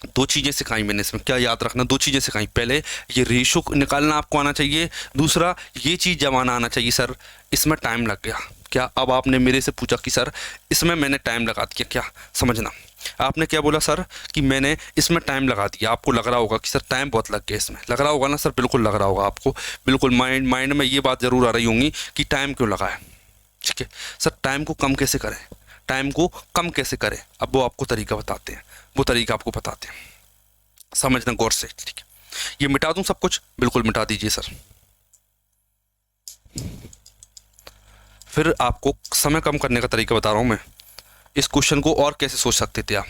2 चीज़ें सिखाई मैंने इसमें, क्या याद रखना, 2 चीज़ें सिखाई। पहले ये रेशो निकालना आपको आना चाहिए, दूसरा ये चीज़ जमाना आना चाहिए। सर इसमें टाइम लग गया क्या, अब आपने मेरे से पूछा कि सर इसमें मैंने टाइम लगा दिया क्या, समझना आपने क्या बोला सर कि मैंने इसमें टाइम लगा दिया, आपको लग रहा होगा कि सर टाइम बहुत लग गया इसमें, लग रहा होगा ना सर, बिल्कुल लग रहा होगा आपको, बिल्कुल माइंड में ये बात ज़रूर आ रही होंगी कि टाइम क्यों लगा है, ठीक है। सर टाइम को कम कैसे करें, टाइम को कम कैसे करें, अब वो आपको तरीका बताते हैं, वो तरीका आपको बताते हैं, समझना गौर से, ठीक है। ये मिटा दूं सब कुछ, बिल्कुल मिटा दीजिए सर। फिर आपको समय कम करने का तरीका बता रहा हूं मैं, इस क्वेश्चन को और कैसे सोच सकते थे आप,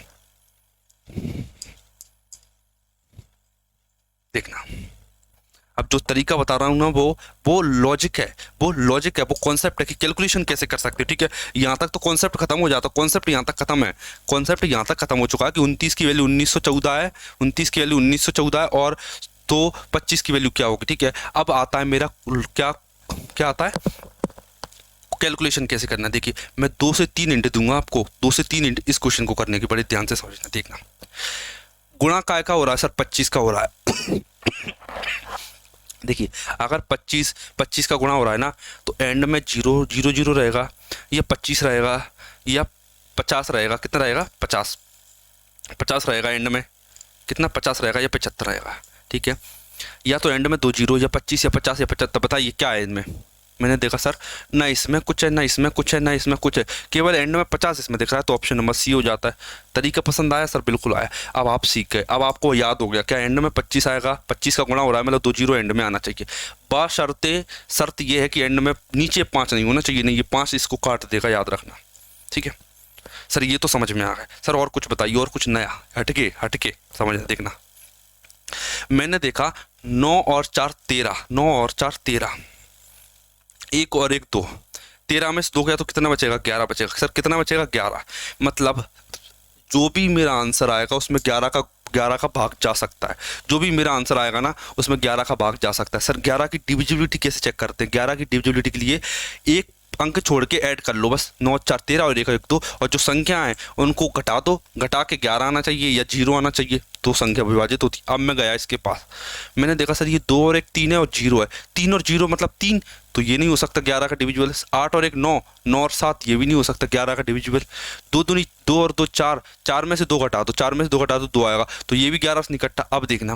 देखना। अब जो तरीका बता रहा हूं ना वो लॉजिक है, वो लॉजिक है, वो कॉन्सेप्ट है कि कैलकुलेशन कैसे कर सकते हो, ठीक है। यहाँ तक तो कॉन्सेप्ट खत्म हो जाता, कॉन्सेप्ट यहाँ तक खत्म है, कॉन्सेप्ट यहाँ तक खत्म हो चुका है कि 29 की वैल्यू 1914 है, 29 की वैल्यू 1914 है, और तो 25 की वैल्यू क्या होगी, ठीक है। अब आता है मेरा क्या क्या आता है, कैलकुलेशन कैसे करना है। देखिए मैं 2 से 3 इंट दूंगा आपको, 2 से 3 इंट इस क्वेश्चन को करने की, बड़े ध्यान से समझना, देखना। गुणा काय का हो रहा है सर, 25 का हो रहा है। देखिए अगर 25 का गुणा हो रहा है ना, तो एंड में 0 0 0 रहेगा, या 25 रहेगा, या 50 रहेगा, कितना रहेगा 50 रहेगा एंड में, कितना 50 रहेगा या 75 रहेगा, ठीक है। या तो एंड में 2 0, या 25 या 50 या 75, बताइए क्या है इनमें। मैंने देखा सर ना इसमें कुछ है, ना इसमें कुछ है, ना इसमें कुछ है, केवल एंड में 50 इसमें दिख रहा है, तो ऑप्शन नंबर सी हो जाता है। तरीका पसंद आया सर, बिल्कुल आया। अब आप सीख गए, अब आपको याद हो गया क्या एंड में 25 आएगा, 25 का गुणा हो रहा है, मतलब 2 0 एंड में आना चाहिए। शर्त ये है कि एंड में नीचे 5 नहीं होना चाहिए, नहीं ये 5 इसको काट देगा, याद रखना, ठीक है। सर ये तो समझ में आ गया सर, और कुछ बताइए, और कुछ नया हटके समझ देखना। मैंने देखा 9 और 4 13, 9 और 4 13, 1 और 1 2, 13 में से 2 गया तो कितना बचेगा 11 बचेगा। सर कितना बचेगा 11, मतलब जो भी मेरा आंसर आएगा उसमें 11 का भाग जा सकता है, जो भी मेरा आंसर आएगा ना उसमें 11 का भाग जा सकता है। सर 11 की डिविजिबिलिटी कैसे चेक करते हैं, 11 की डिविजिबिलिटी के लिए एक अंक छोड़ के ऐड कर लो बस, 9 4 13 और 1 1 2, और जो संख्या है उनको घटा दो, घटा के 11 आना चाहिए या 0 आना चाहिए, तो संख्या विभाजित होती। अब मैं गया इसके पास, मैंने देखा सर ये 2 और 1 3 है और 0 है, 3 और 0 मतलब 3, तो ये नहीं हो सकता 11 का डिविजिबल। 8 और 1 9, 9 और 7 ये भी नहीं हो सकता 11 का डिविजिबल। 2 दूनी 2 और 2 4, 4 में से 2 घटा दो, 4 में से 2 घटा दो 2 आएगा, तो ये भी 11 से निकटता। अब देखना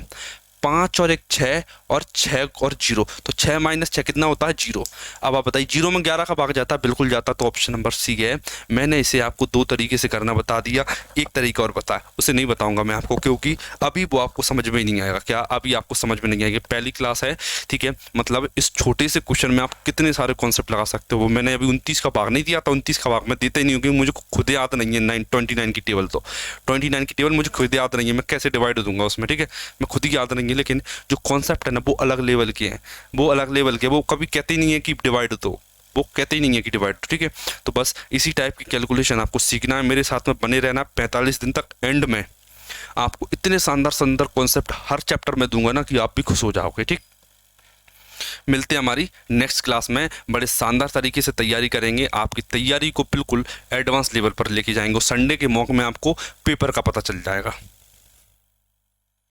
5 और 1 6 और 6 और 0, तो 6 माइनस 6 कितना होता है 0। अब आप बताइए 0 में 11 का भाग जाता है, बिल्कुल जाता, तो ऑप्शन नंबर सी है। मैंने इसे आपको 2 तरीके से करना बता दिया, एक तरीका और बताया, उसे नहीं बताऊंगा मैं आपको, क्योंकि अभी वो आपको समझ में ही नहीं आएगा। क्या अभी आपको समझ में नहीं आएगा, पहली क्लास है, ठीक है। मतलब इस छोटे से क्वेश्चन में आप कितने सारे कॉन्सेप्ट लगा सकते हो। मैंने अभी 29 का भाग नहीं दिया था, 29 का भाग मैं देता ही नहीं हूँ, क्योंकि मुझे खुद याद नहीं है 29 की टेबल, तो 29 की टेबल मुझे खुद याद नहीं है, मैं कैसे डिवाइड दूंगा उसमें, ठीक है, मैं खुद ही याद नहीं है। लेकिन जो कॉन्सेप्ट है ना वो अलग लेवल के हैं, वो अलग लेवल के, वो कभी कहते ही नहीं है कि डिवाइड दो, वो कहते ही नहीं है कि डिवाइड, ठीक है। तो बस इसी टाइप की कैलकुलेशन आपको सीखना है, मेरे साथ में बने रहना 45 दिन तक। एंड में आपको इतने शानदार कॉन्सेप्ट हर चैप्टर में दूंगा ना कि आप भी खुश हो जाओगे, ठीक। मिलते हैं हमारी नेक्स्ट क्लास में, बड़े शानदार तरीके से तैयारी करेंगे, आपकी तैयारी को बिल्कुल एडवांस लेवल पर लेके जाएंगे। संडे के मौके में आपको पेपर का पता चल जाएगा।